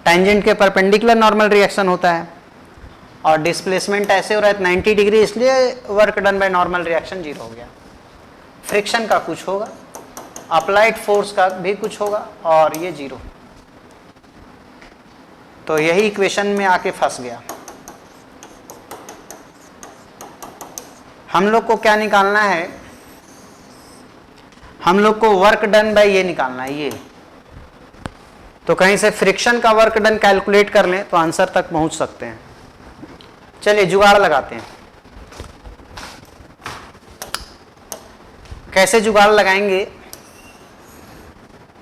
tangent के परपेंडिकुलर नॉर्मल रिएक्शन होता है, और डिस्प्लेसमेंट ऐसे हो रहा है 90 डिग्री, इसलिए work done by normal reaction 0 हो गया। फ्रिक्शन का कुछ होगा, अप्लाइड फोर्स का भी कुछ होगा और ये 0। तो यही इक्वेशन में आके फंस गया। हम लोग को क्या निकालना है, हम लोग को वर्क डन बाय ये निकालना है ये। तो कहीं से फ्रिक्शन का वर्क डन कैलकुलेट कर लें तो आंसर तक पहुंच सकते हैं। चलिए जुगाड़ लगाते हैं। कैसे जुगाड़ लगाएंगे,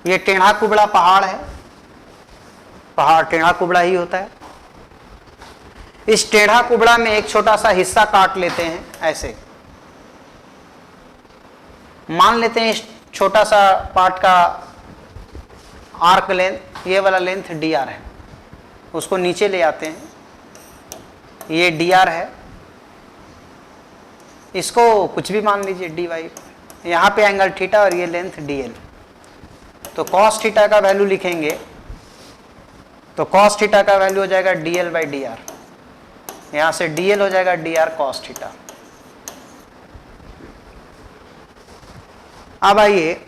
ये टेढ़ा कुबड़ा पहाड़ है, पहाड़ टेढ़ा कुबड़ा ही होता है। इस टेढ़ा कुबड़ा में एक छोटा सा हिस्सा काट लेते हैं ऐसे। मान लेते हैं इस छोटा सा पार्ट का आर्क लेंथ, ये वाला लेंथ dr है, उसको नीचे ले आते हैं, ये dr है, इसको कुछ भी मान लीजिए dy, यहाँ पे एंगल थीटा और ये लेंथ dl। तो cos थीटा का वैल्यू लिखेंगे तो cos थीटा का वैल्यू हो जाएगा dl बाई dr, यहाँ से dl हो जाएगा dr cos थीटा। अब आइए,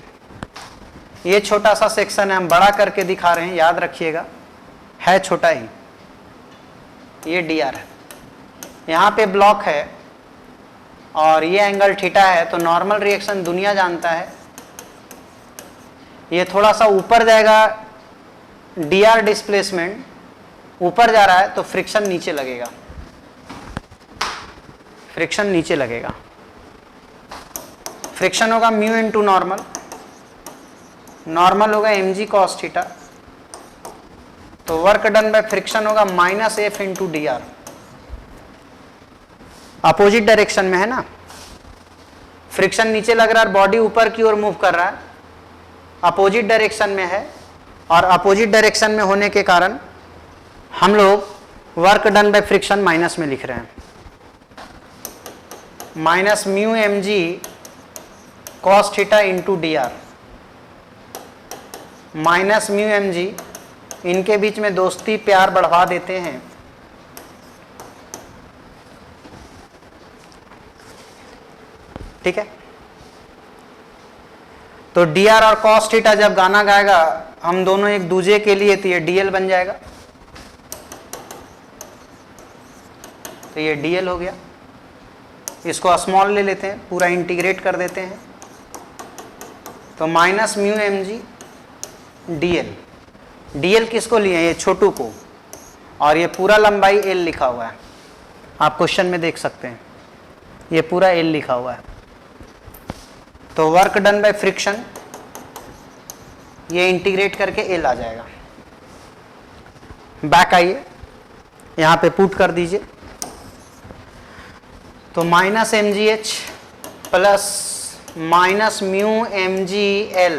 ये छोटा सा सेक्शन है, हम बड़ा करके दिखा रहे हैं, याद रखिएगा है छोटा ही, ये dr है, यहाँ पे ब्लॉक है और ये एंगल थीटा है। तो नॉर्मल रिएक्शन दुनिया जानता है, ये थोड़ा सा ऊपर जाएगा, dr डिस्प्लेसमेंट ऊपर जा रहा है तो फ्रिक्शन नीचे लगेगा, फ्रिक्शन नीचे लगेगा। फ्रिक्शन होगा म्यू इंटू नॉर्मल, नॉर्मल होगा mg cos थीटा, तो वर्क डन बाय फ्रिक्शन होगा minus F into dr। Opposite direction में है ना, फ्रिक्शन नीचे लग रहा है, बॉडी ऊपर की ओर मूव कर रहा है, अपोजिट डायरेक्शन में है, और अपोजिट डायरेक्शन में होने के कारण हम लोग work done by friction minus में लिख रहे हैं, minus mu mg cos theta into dr, minus mu mg, इनके बीच में दोस्ती प्यार बढ़वा देते हैं, ठीक है। तो dr और cos थीटा जब गाना गाएगा हम दोनों एक दूसरे के लिए, तो ये dl बन जाएगा, तो ये dl हो गया। इसको स्मॉल ले लेते हैं, पूरा इंटीग्रेट कर देते हैं, तो minus mu mg dl, dl किसको लिए, ये छोटू को, और ये पूरा लंबाई l लिखा हुआ है, आप क्वेश्चन में देख सकते हैं, ये पूरा l लिखा हुआ है। तो वर्क डन बाय फ्रिक्शन ये इंटीग्रेट करके l आ जाएगा। बैक आइए, यहाँ पे पुट कर दीजिए, तो minus mgh plus minus mu mgl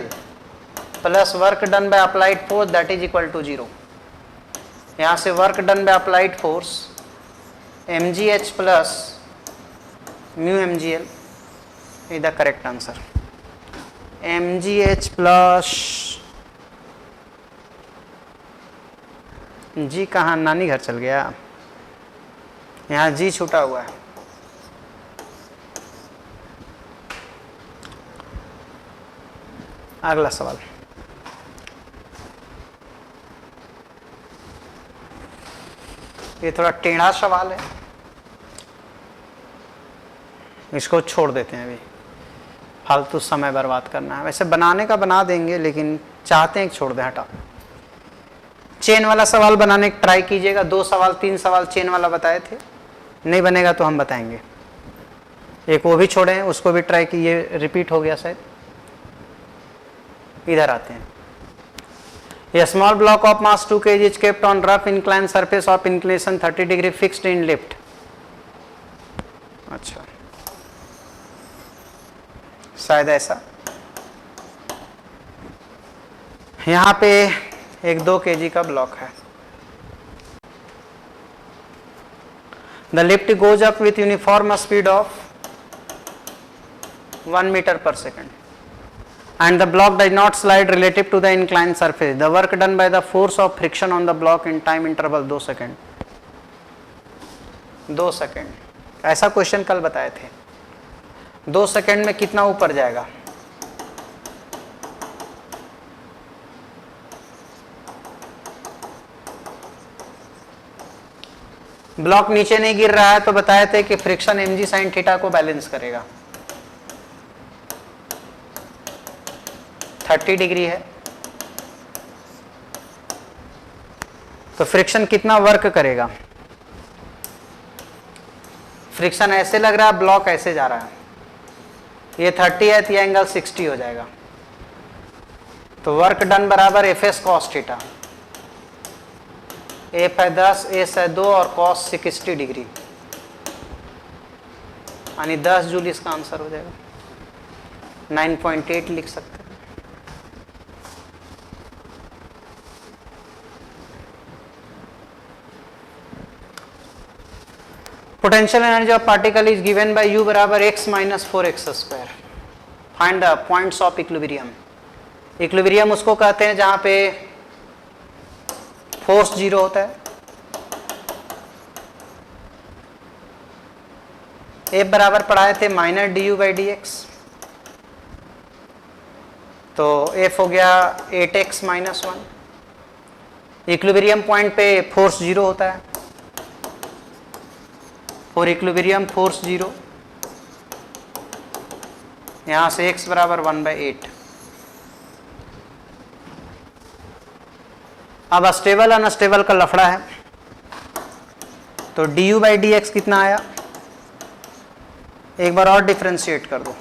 plus work done by applied force that is equal to 0। यहाँ से work done by applied force mgh plus mu mgl is the correct answer. mgh plus G, कहाँ नानी घर चल गया, यहाँ जी छूटा हुआ है। अगला सवाल, ये थोड़ा टेढ़ा सवाल है, इसको छोड़ देते हैं, अभी फालतू समय बर्बाद करना है। वैसे बनाने का बना देंगे, लेकिन चाहते हैं कि छोड़ दें, हटा। चेन वाला सवाल बनाने की ट्राई कीजिएगा, 2 सवाल 3 सवाल चेन वाला बताए थे, नहीं बनेगा तो हम बताएंगे। एक वो भी छोड़े, उसको भी ट्राई कीजिए, रिपीट हो गया शायद। इधर आते हैं, A small block of mass 2 kg is kept on rough inclined surface of inclination 30 degree fixed in lift। अच्छा, शायद ऐसा। यहाँ पे एक 2 kg का ब्लॉक है। The lift goes up with uniform speed of 1 meter per second and the block does not slide relative to the inclined surface. The work done by the force of friction on the block in time interval 2 second. 2 second, ऐसा question कल बताए थे। 2 second में कितना ऊपर जाएगा? Block नीचे नहीं गिर रहा है तो बताए थे कि फ्रिक्शन mg sin थीटा को बैलेंस करेगा। 30 डिग्री है तो फ्रिक्शन कितना वर्क करेगा? फ्रिक्शन ऐसे लग रहा है, ब्लॉक ऐसे जा रहा है, ये 30 है तो ये एंगल 60 हो जाएगा। तो वर्क डन बराबर F S cos theta, F है 10, एस है 2 और कॉस 60 डिग्री, यानी 10 जूल इसका आंसर हो जाएगा। 9.8 लिख सकते हैं। Potential energy of particle is given by U बराबर x minus 4x square. Find the points of equilibrium. Equilibrium उसको कहते हैं जहां पे फोर्स 0 होता है। F बराबर पढ़ाए थे minus D U by D x, तो F हो गया 8x माइनस 1। इक्विलिब्रियम पॉइंट पे फोर्स 0 होता है, और इक्विलिब्रियम फोर्स 0, यहां से x बराबर 1/8। अब अस्टेबल अनस्टेबल का लफड़ा है, तो D U by D x कितना आया? एक बार और डिफ्रेंशिएट कर दो।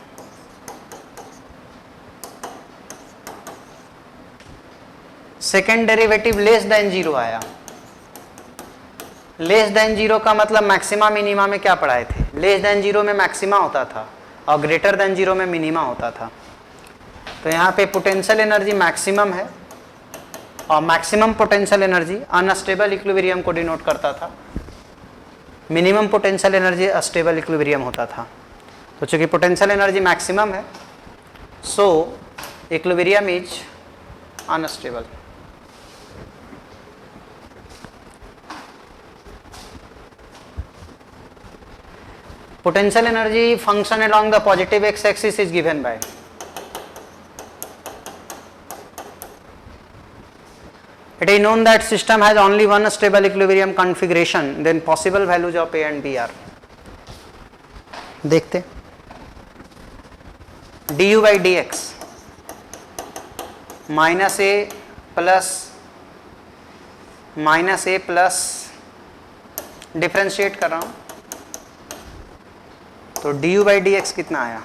सेकेंड डेरिवेटिव लेस देन 0 आया। लेस देन 0 का मतलब मैक्सिमा मिनिमा में क्या पढ़ाए थे? लेस देन 0 में मैक्सिमा होता था और ग्रेटर देन 0 में मिनिमा होता था। तो यहाँ पे पोटेंशियल एनर्जी मैक्सिमम है और maximum potential energy unstable equilibrium को डिनोट करता था, minimum potential energy astable equilibrium होता था। तो चूंकि पोटेंशियल एनर्जी मैक्सिमम है, सो equilibrium is unstable. Potential energy function along the positive x axis is given by, it is known that system has only one stable equilibrium configuration, then possible values of A and B are, देखते du by dx minus A plus differentiate कर रहा हूं, तो du by D x कितना आया?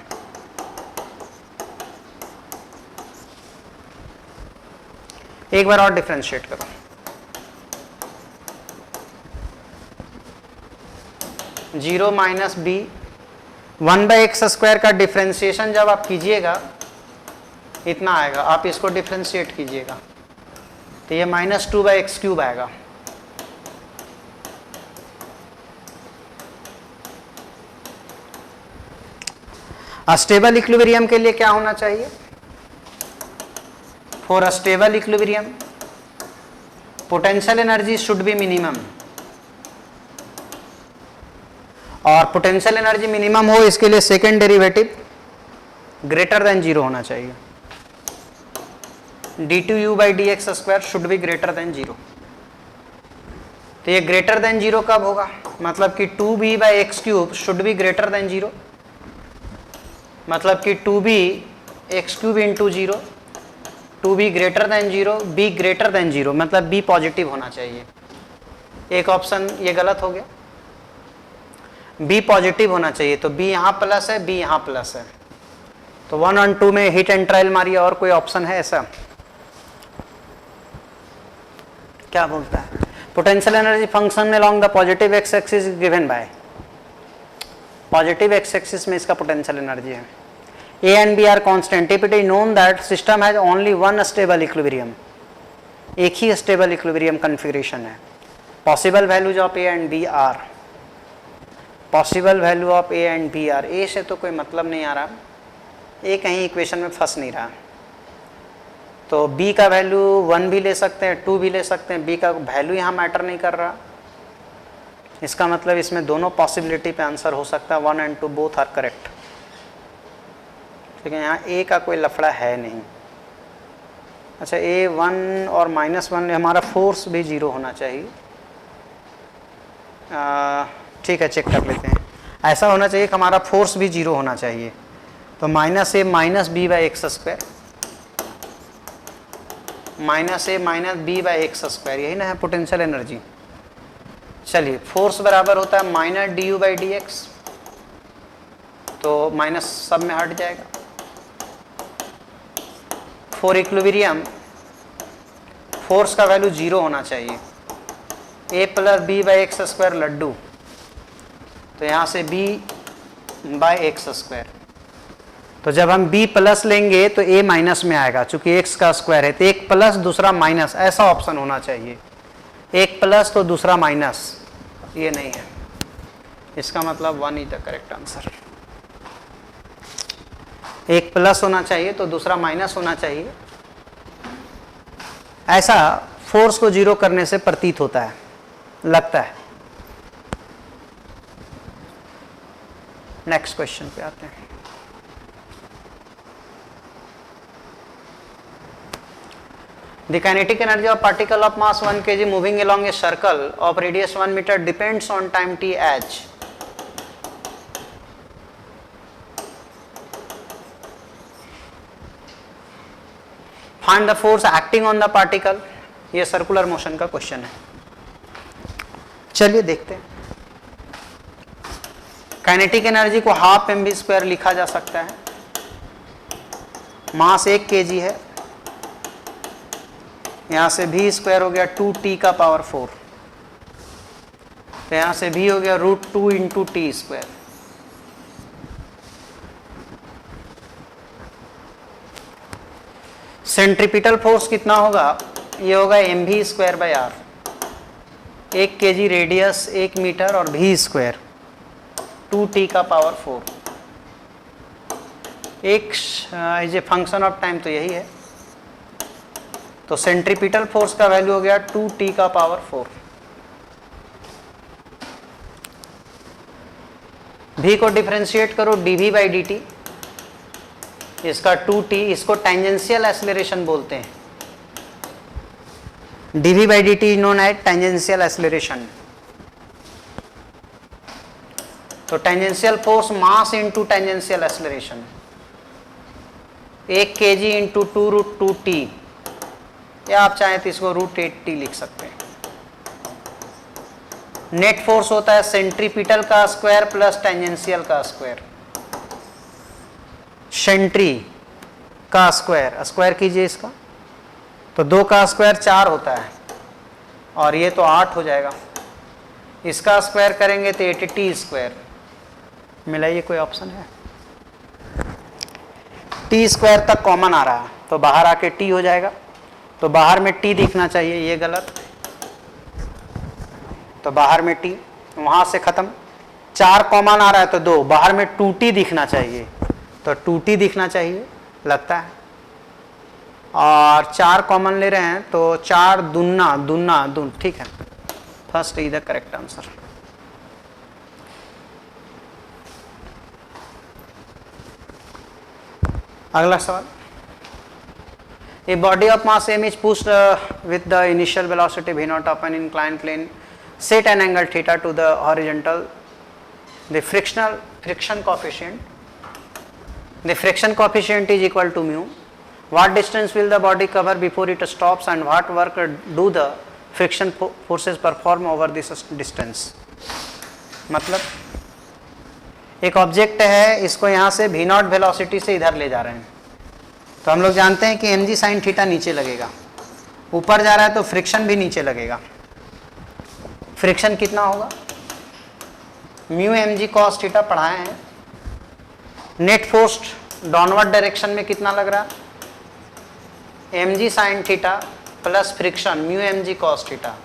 एक बार और differentiate करो। Zero minus b 1/x square का डिफ्रेंशिएशन जब आप कीजिएगा इतना आएगा, आप इसको डिफ्रेंशिएट कीजिएगा तो ये -2/x³ आएगा। अस्टेबल इक्विलिब्रियम के लिए क्या होना चाहिए? For astable equilibrium potential energy should be minimum, और पोटेंशियल एनर्जी मिनिमम हो इसके लिए सेकेंड डेरिवेटिव ग्रेटर देन 0 होना चाहिए। d2u by D x square should be greater than 0। तो ये ग्रेटर देन 0 कब होगा? मतलब कि 2b by x cube should be greater than 0, मतलब कि 2b x³ into 0, 2b greater than 0, b greater than 0, मतलब b पॉजिटिव होना चाहिए। एक ऑप्शन ये गलत हो गया, b पॉजिटिव होना चाहिए, तो b यहाँ प्लस है, b यहाँ प्लस है, तो 1 और 2 में हिट एंड ट्रायल मारिए। और कोई ऑप्शन है ऐसा? क्या बोलता है? Potential energy function along the positive X axis given by, positive X axis में इसका पोटेंशियल एनर्जी है। A and B are constant if it is known that system has only one stable equilibrium, एक ही stable equilibrium configuration है। Possible values of A and B are, possible value of A and B are, A से तो कोई मतलब नहीं आ रहा, ए कहीं इक्वेशन में फंस नहीं रहा, तो बी का वैल्यू 1 भी ले सकते हैं, 2 भी ले सकते हैं, बी का वैल्यू यहाँ मैटर नहीं कर रहा। इसका मतलब इसमें दोनों पॉसिबिलिटी पे आंसर हो सकता है, 1 and 2 बोथ आर करेक्ट। ठीक है, यहाँ ए का कोई लफड़ा है नहीं। अच्छा, ए 1 और -1 हमारा फोर्स भी 0 होना चाहिए, ठीक है, चेक कर लेते हैं। ऐसा होना चाहिए कि हमारा फोर्स भी जीरो होना चाहिए। तो minus a minus b by x square, minus a minus b by x square, यही ना है पोटेंशियल एनर्जी। चलिए, फोर्स बराबर होता है minus D U by D x, तो माइनस सब में हट जाएगा। फॉर इक्विलिब्रियम फोर्स का वैल्यू जीरो होना चाहिए। A plus B by x square लड्डू, तो यहाँ से बी बाई एक्स स्क्वायर। तो जब हम b प्लस लेंगे तो a माइनस में आएगा, चूंकि x का स्क्वायर है। तो एक प्लस दूसरा माइनस, ऐसा ऑप्शन होना चाहिए। एक प्लस तो दूसरा माइनस, ये नहीं है। इसका मतलब 1 इज द करेक्ट आंसर। एक प्लस होना चाहिए तो दूसरा माइनस होना चाहिए। ऐसा फोर्स को जीरो करने से प्रतीत होता है, लगता है। नेक्स्ट क्वेश्चन पे आते हैं। The kinetic energy of particle of mass 1 kg moving along a circle of radius 1 meter depends on time t h. Find the force acting on the particle. ये सर्कुलर मोशन का question है। चलिए देखते हैं। Kinetic energy को half mv square लिखा जा सकता है। मास 1 kg है, यहां से v स्क्वायर हो गया 2t का पावर 4, तो यहां से v हो गया √2 into t square. Centripetal force कितना होगा? ये होगा mv square by r. 1 kg radius 1 metre और v स्क्वायर 2t का पावर 4। एक as a function of time तो यही है। तो सेंट्रीपिटल फोर्स का वैल्यू हो गया 2t का पावर 4। v को डिफरेंशिएट करो dv बाई dt, इसका 2t, इसको टेंजेंशियल एक्सेलरेशन बोलते हैं। dv by dt is known as tangential acceleration. तो tangential force mass into tangential acceleration, 1 kg into 2√2t, या आप चाहें तो इसको √8t लिख सकते हैं। नेट फोर्स होता है सेंट्रीपिटल का स्क्वायर प्लस टेंजेंशियल का स्क्वायर। सेंट्री का स्क्वायर, स्क्वायर कीजिए इसका, तो 2 का स्क्वायर 4 होता है, और ये तो 8 हो जाएगा। इसका स्क्वायर करेंगे तो 80t स्क्वायर। मिलाइए, कोई ऑप्शन है? t स्क्वायर तक कॉमन आ रहा है, तो बाहर आके t हो जाएगा। तो बाहर में t दिखना चाहिए, ये गलत। तो बाहर में t, वहां से खत्म। 4 कॉमन आ रहा है तो 2, बाहर में 2t दिखना चाहिए, तो 2t दिखना चाहिए, लगता है। और 4 कॉमन ले रहे हैं तो 4 दूना दूना दून, ठीक है। First is the correct answer. अगला सवाल। A body of mass m is pushed with the initial velocity v naught up an inclined plane, set an angle theta to the horizontal. The friction coefficient is equal to mu. What distance will the body cover before it stops, and what work do the friction forces perform over this distance? मतलब एक object है, इसको यहाँ से v not velocity से इधर ले जा रहे हैं, तो हम लोग जानते हैं कि mg साइन थीटा नीचे लगेगा। ऊपर जा रहा है तो फ्रिक्शन भी नीचे लगेगा। फ्रिक्शन कितना होगा? म्यू mg कॉस थीटा पढ़ाए हैं। नेट फोर्स डाउनवर्ड डायरेक्शन में कितना लग रहा है? mg sine theta plus friction mu mg cos theta,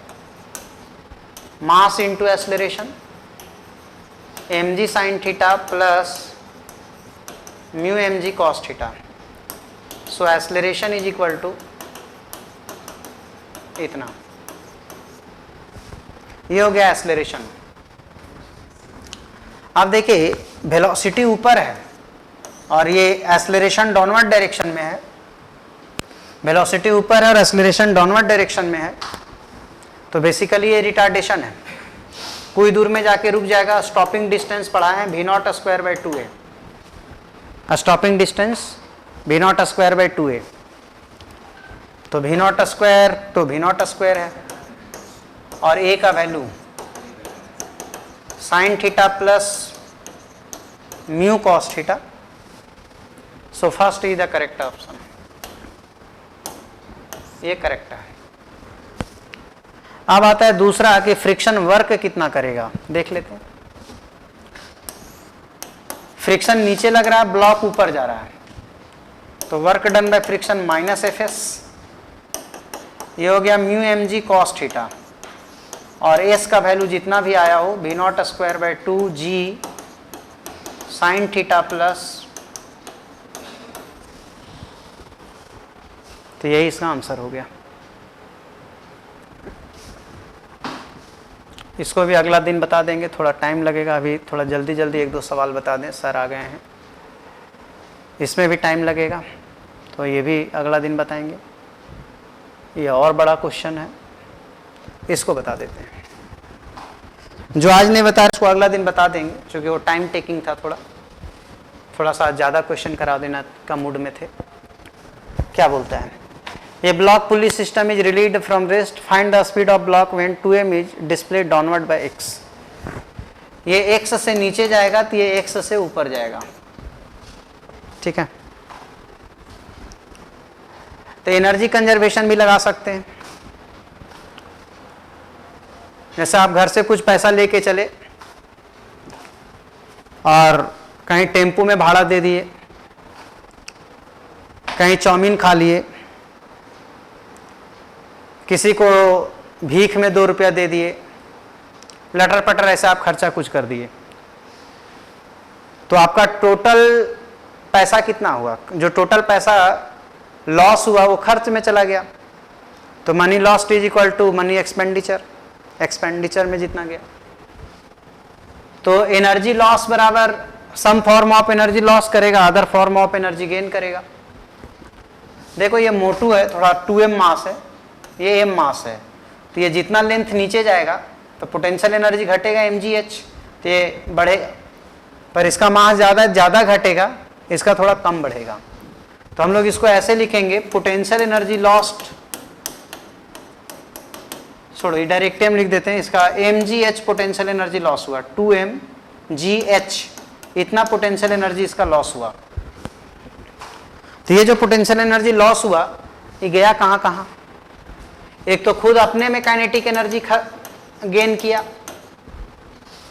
mass into acceleration mg sine theta plus mu mg cos theta. So acceleration is equal to इतना। ये हो गया एक्सेलरेशन। अब देखिए, वेलोसिटी ऊपर है और ये एक्सेलरेशन डाउनवर्ड डायरेक्शन में है। वेलोसिटी ऊपर है और एक्सेलरेशन डाउनवर्ड डायरेक्शन में है, तो बेसिकली ये रिटार्डेशन है। कोई दूर में जाके रुक जाएगा। स्टॉपिंग डिस्टेंस पढ़ा है v0 square by 2a, stopping distance v0 square by 2a, तो v0 स्क्वायर तो v0 स्क्वायर है, और a का value sign theta plus mu cos theta. So first is the correct option, ये करेक्ट है। अब आता है दूसरा कि फ्रिक्शन वर्क कितना करेगा, देख लेते हैं। फ्रिक्शन नीचे लग रहा है, ब्लॉक ऊपर जा रहा है, तो work done by friction minus f s, ये हो गया mu m g cos theta, और एस का वैल्यू जितना भी आया हो v0 square by 2 g sine theta plus, तो यही इसका आंसर हो गया। इसको भी अगला दिन बता देंगे, थोड़ा टाइम लगेगा, अभी थोड़ा जल्दी जल्दी एक दो सवाल बता दें, सर आ गए हैं, इसमें भी टाइम लगेगा, तो ये भी अगला दिन बताएंगे। ये और बड़ा क्वेश्चन है, इसको बता देते हैं। जो आज नहीं बताया उसको अगला दिन बता देंगे, क्योंकि वो टाइम टेकिंग था, थोड़ा सा ज़्यादा क्वेश्चन करा देना का मूड में थे। क्या बोलता है, ये block pulley system is relieved from rest, find the speed of block when 2m is displaced downward by x। ये x से नीचे जाएगा तो ये x से ऊपर जाएगा, ठीक है। तो एनर्जी कंजर्वेशन भी लगा सकते हैं, जैसे आप घर से कुछ पैसा लेके चले और कहीं टेम्पू में भाड़ा दे दिए, कहीं चाउमीन खा लिए, किसी को भीख में 2 रुपया दे दिए, लटर पटर ऐसे आप खर्चा कुछ कर दिए, तो आपका टोटल पैसा कितना हुआ, जो टोटल पैसा लॉस हुआ वो खर्च में चला गया, तो money lost is equal to money expenditure, expenditure में जितना गया। तो एनर्जी लॉस बराबर some form of energy loss करेगा, other form of energy gain करेगा। देखो ये मोटू है, थोड़ा 2m मास है, ये m मास है, तो ये जितना लेंथ नीचे जाएगा तो पोटेंशियल एनर्जी घटेगा mgh, तो ये बढ़ेगा, पर इसका मास ज़्यादा घटेगा, इसका थोड़ा कम बढ़ेगा। तो हम लोग इसको ऐसे लिखेंगे, पोटेंशियल एनर्जी लॉस्ट, छोड़ो डायरेक्ट हम लिख देते हैं, इसका mgh पोटेंशियल एनर्जी लॉस हुआ, 2mgh इतना पोटेंशियल एनर्जी इसका लॉस हुआ। तो ये जो पोटेंशियल एनर्जी लॉस हुआ ये गया कहाँ कहाँ, एक तो खुद अपने में काइनेटिक एनर्जी गेन किया,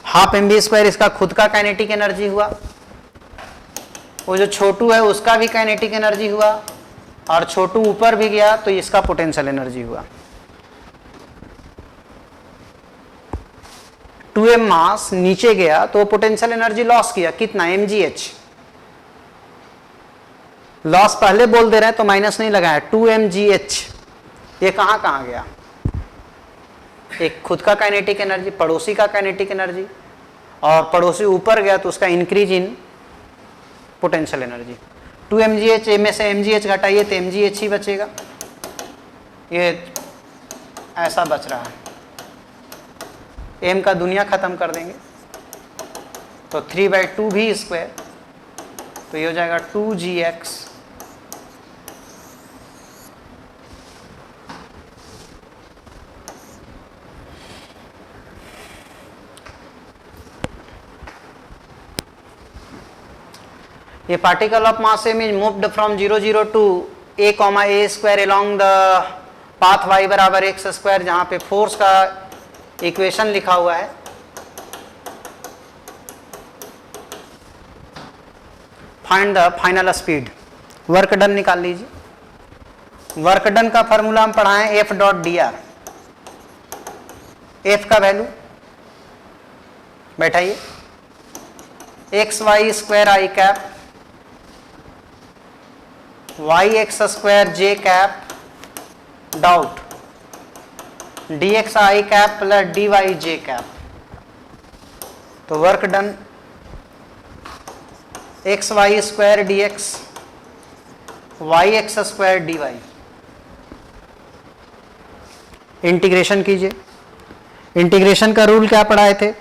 हाफ mv² इसका खुद का काइनेटिक एनर्जी हुआ, वो जो छोटू है उसका भी काइनेटिक एनर्जी हुआ, और छोटू ऊपर भी गया तो इसका पोटेंशियल एनर्जी हुआ। 2m मास नीचे गया तो पोटेंशियल एनर्जी लॉस किया, कितना mgh, लॉस पहले बोल दे रहे हैं तो माइनस नहीं लगाया, 2mgh। ये कहाँ कहाँ गया, एक खुद का काइनेटिक एनर्जी, पड़ोसी का काइनेटिक एनर्जी, और पड़ोसी ऊपर गया तो उसका increase in potential energy. 2mgh में से mgh घटाइए तो mgh ही बचेगा, ये ऐसा बच रहा है, m का दुनिया खत्म कर देंगे तो 3/2 v स्क्वायर, तो ये हो जाएगा 2gx ये particle of mass m is moved from 0 0 to a comma a square along the path y बराबर x स्क्वायर, जहाँ पे फोर्स का इक्वेशन लिखा हुआ है। Find the final speed, work done निकाल लीजिए। वर्क डन का फॉर्मूला हम पढ़ाएं F dot d r, F का वैल्यू बैठाइए, x y square i cap y x square J cap dot d x i cap plus d y j cap. तो work done x y square d x y x square d y, integration कीजिए, integration का rule क्या पढ़ाए थे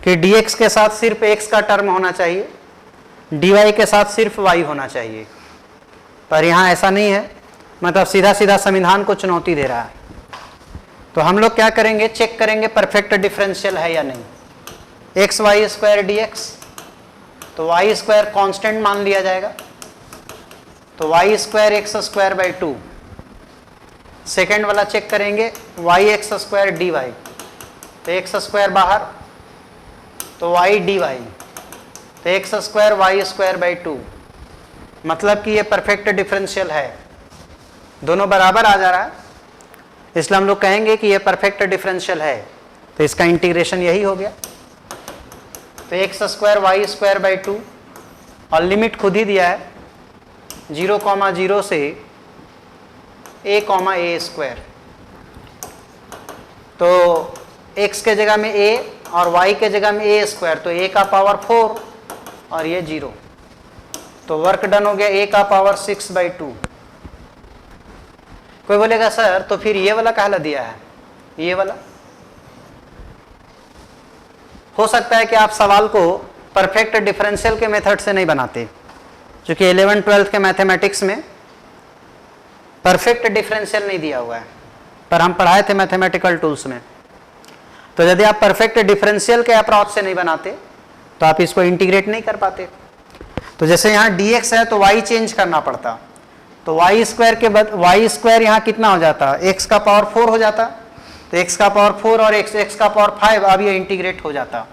कि dx के साथ सिर्फ x का टर्म होना चाहिए, dy के साथ सिर्फ y होना चाहिए, पर यहाँ ऐसा नहीं है, मतलब सीधा सीधा संविधान को चुनौती दे रहा है। तो हम लोग क्या करेंगे, चेक करेंगे परफेक्ट डिफरेंशियल है या नहीं। X y square d x, तो वाई स्क्वायर कॉन्स्टेंट मान लिया जाएगा, तो y square x square by 2। Second वाला चेक करेंगे y x square d y, तो एक्स स्क्वायर बाहर, तो वाई डी वाई, तो x square y square by 2, मतलब कि ये परफेक्ट डिफरेंशियल है, दोनों बराबर आ जा रहा है, इसलिए हम लोग कहेंगे कि ये परफेक्ट डिफरेंशियल है। तो इसका इंटीग्रेशन यही हो गया, तो x square y square by 2, और लिमिट खुद ही दिया है 0,0 से a, a स्क्वायर, तो x के जगह में a और y के जगह में a स्क्वायर, तो a का पावर 4 और ये 0, तो वर्क डन हो गया a का पावर 6/2। कोई बोलेगा सर तो फिर ये वाला कहला दिया है, ये वाला हो सकता है कि आप सवाल को परफेक्ट डिफरेंशियल के मेथड से नहीं बनाते, क्योंकि 11-12 के मैथमेटिक्स में परफेक्ट डिफरेंशियल नहीं दिया हुआ है, पर हम पढ़ाए थे मैथमेटिकल टूल्स में। तो यदि आप परफेक्ट डिफरेंशियल के अप्रोच से नहीं बनाते तो आप इसको इंटीग्रेट नहीं कर पाते। तो जैसे यहाँ dx है तो y चेंज करना पड़ता, तो वाई स्क्वायर के बाद वाई स्क्वायर यहाँ कितना हो जाता, x का पावर 4 हो जाता, तो x का पावर 4 और x का पावर 5, अब ये इंटीग्रेट हो जाता।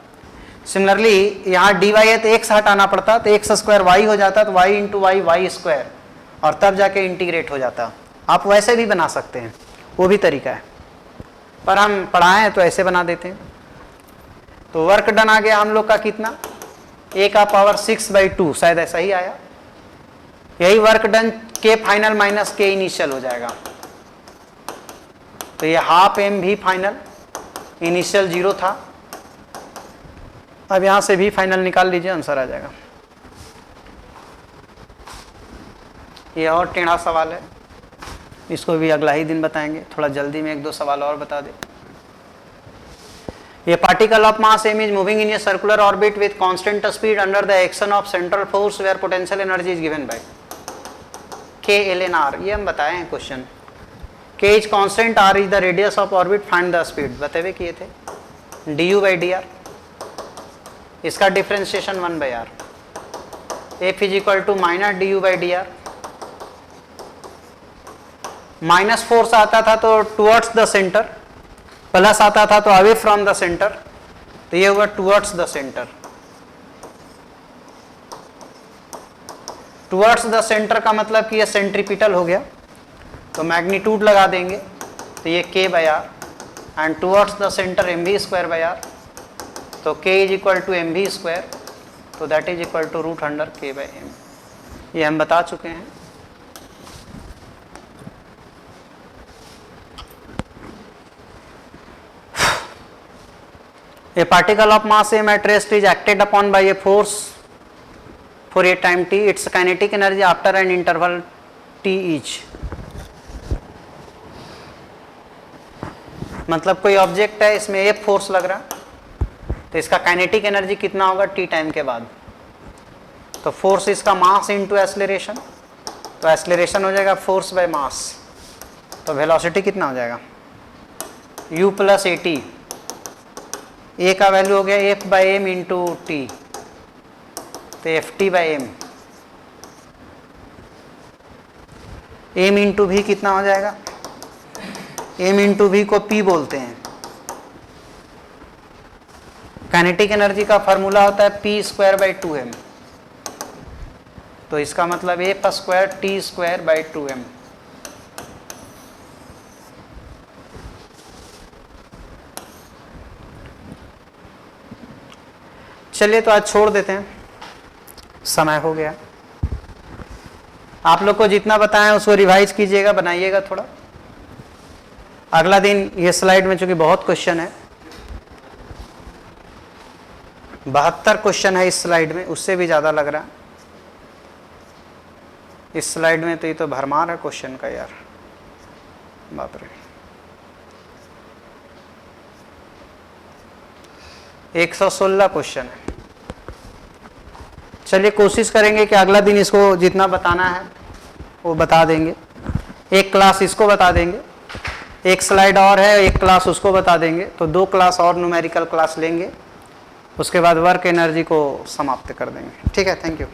सिमिलरली यहाँ dy है तो x हटाना पड़ता, तो x स्क्वायर y हो जाता, तो y into y y square, और तब जाके इंटीग्रेट हो जाता। आप वैसे भी बना सकते हैं, वो भी तरीका है, पर हम पढ़ाए हैं तो ऐसे बना देते हैं। तो वर्क डन आ गया हम लोग का कितना, a का पावर 6/2, शायद ऐसा ही आया। यही वर्क डन के फाइनल माइनस के इनिशियल हो जाएगा, तो ये हाफ एम भी फाइनल, इनिशियल 0 था, अब यहां से भी फाइनल निकाल लीजिए, आंसर आ जाएगा। ये और टेढ़ा सवाल है, इसको भी अगला ही दिन बताएंगे, थोड़ा जल्दी में 1-2 सवाल और बता दे। ये particle of mass m is moving in a circular orbit with constant speed under the action of central force where potential energy is given by k ln r। ये हम बताए हैं question, k is constant, r is the radius of orbit, find the speed बताए किए थे, du/dr, इसका differentiation 1/r, f is equal to minus du/dr, minus force आता था तो टुवर्ड्स द सेंटर, प्लस आता था तो अवे फ्रॉम द सेंटर, तो ये हुआ towards the centre. Towards the centre का मतलब कि ये सेंट्रीपिटल हो गया, तो मैग्नीट्यूड लगा देंगे, तो ये k/r, and towards the centre mv²/r, तो k is equal to mv², तो that is equal to √k/m। ये हम बता चुके हैं। A particle of mass m at rest is acted upon by a force for a time t. Its kinetic energy after an interval t each. मतलब कोई object है, इसमें एक फोर्स लग रहा, तो इसका काइनेटिक एनर्जी कितना होगा t टाइम के बाद। तो फोर्स इसका मास इंटू एक्सेलरेशन, तो एक्सेलरेशन हो जाएगा फोर्स बाय मास, तो वेलोसिटी कितना हो जाएगा u + at। a का वैल्यू हो गया f/m इंटू टी, तो ft/m, m इंटू भी कितना हो जाएगा, m इंटू भी को p बोलते हैं। काइनेटिक एनर्जी का फॉर्मूला होता है p²/2m, तो इसका मतलब f² t²/2m। चलिए तो आज छोड़ देते हैं, समय हो गया। आप लोग को जितना बताएं उसको रिवाइज कीजिएगा, बनाइएगा थोड़ा। अगला दिन ये स्लाइड में चूंकि बहुत क्वेश्चन है, 72 क्वेश्चन है इस स्लाइड में, उससे भी ज़्यादा लग रहा है इस स्लाइड में, तो ये तो भरमार है क्वेश्चन का यार, बाप रे। 116 क्वेश्चन है। चलिए कोशिश करेंगे कि अगला दिन इसको जितना बताना है वो बता देंगे। एक क्लास इसको बता देंगे, एक स्लाइड और है, एक क्लास उसको बता देंगे, तो 2 क्लास और न्यूमेरिकल क्लास लेंगे, उसके बाद वर्क एनर्जी को समाप्त कर देंगे। ठीक है, थैंक यू।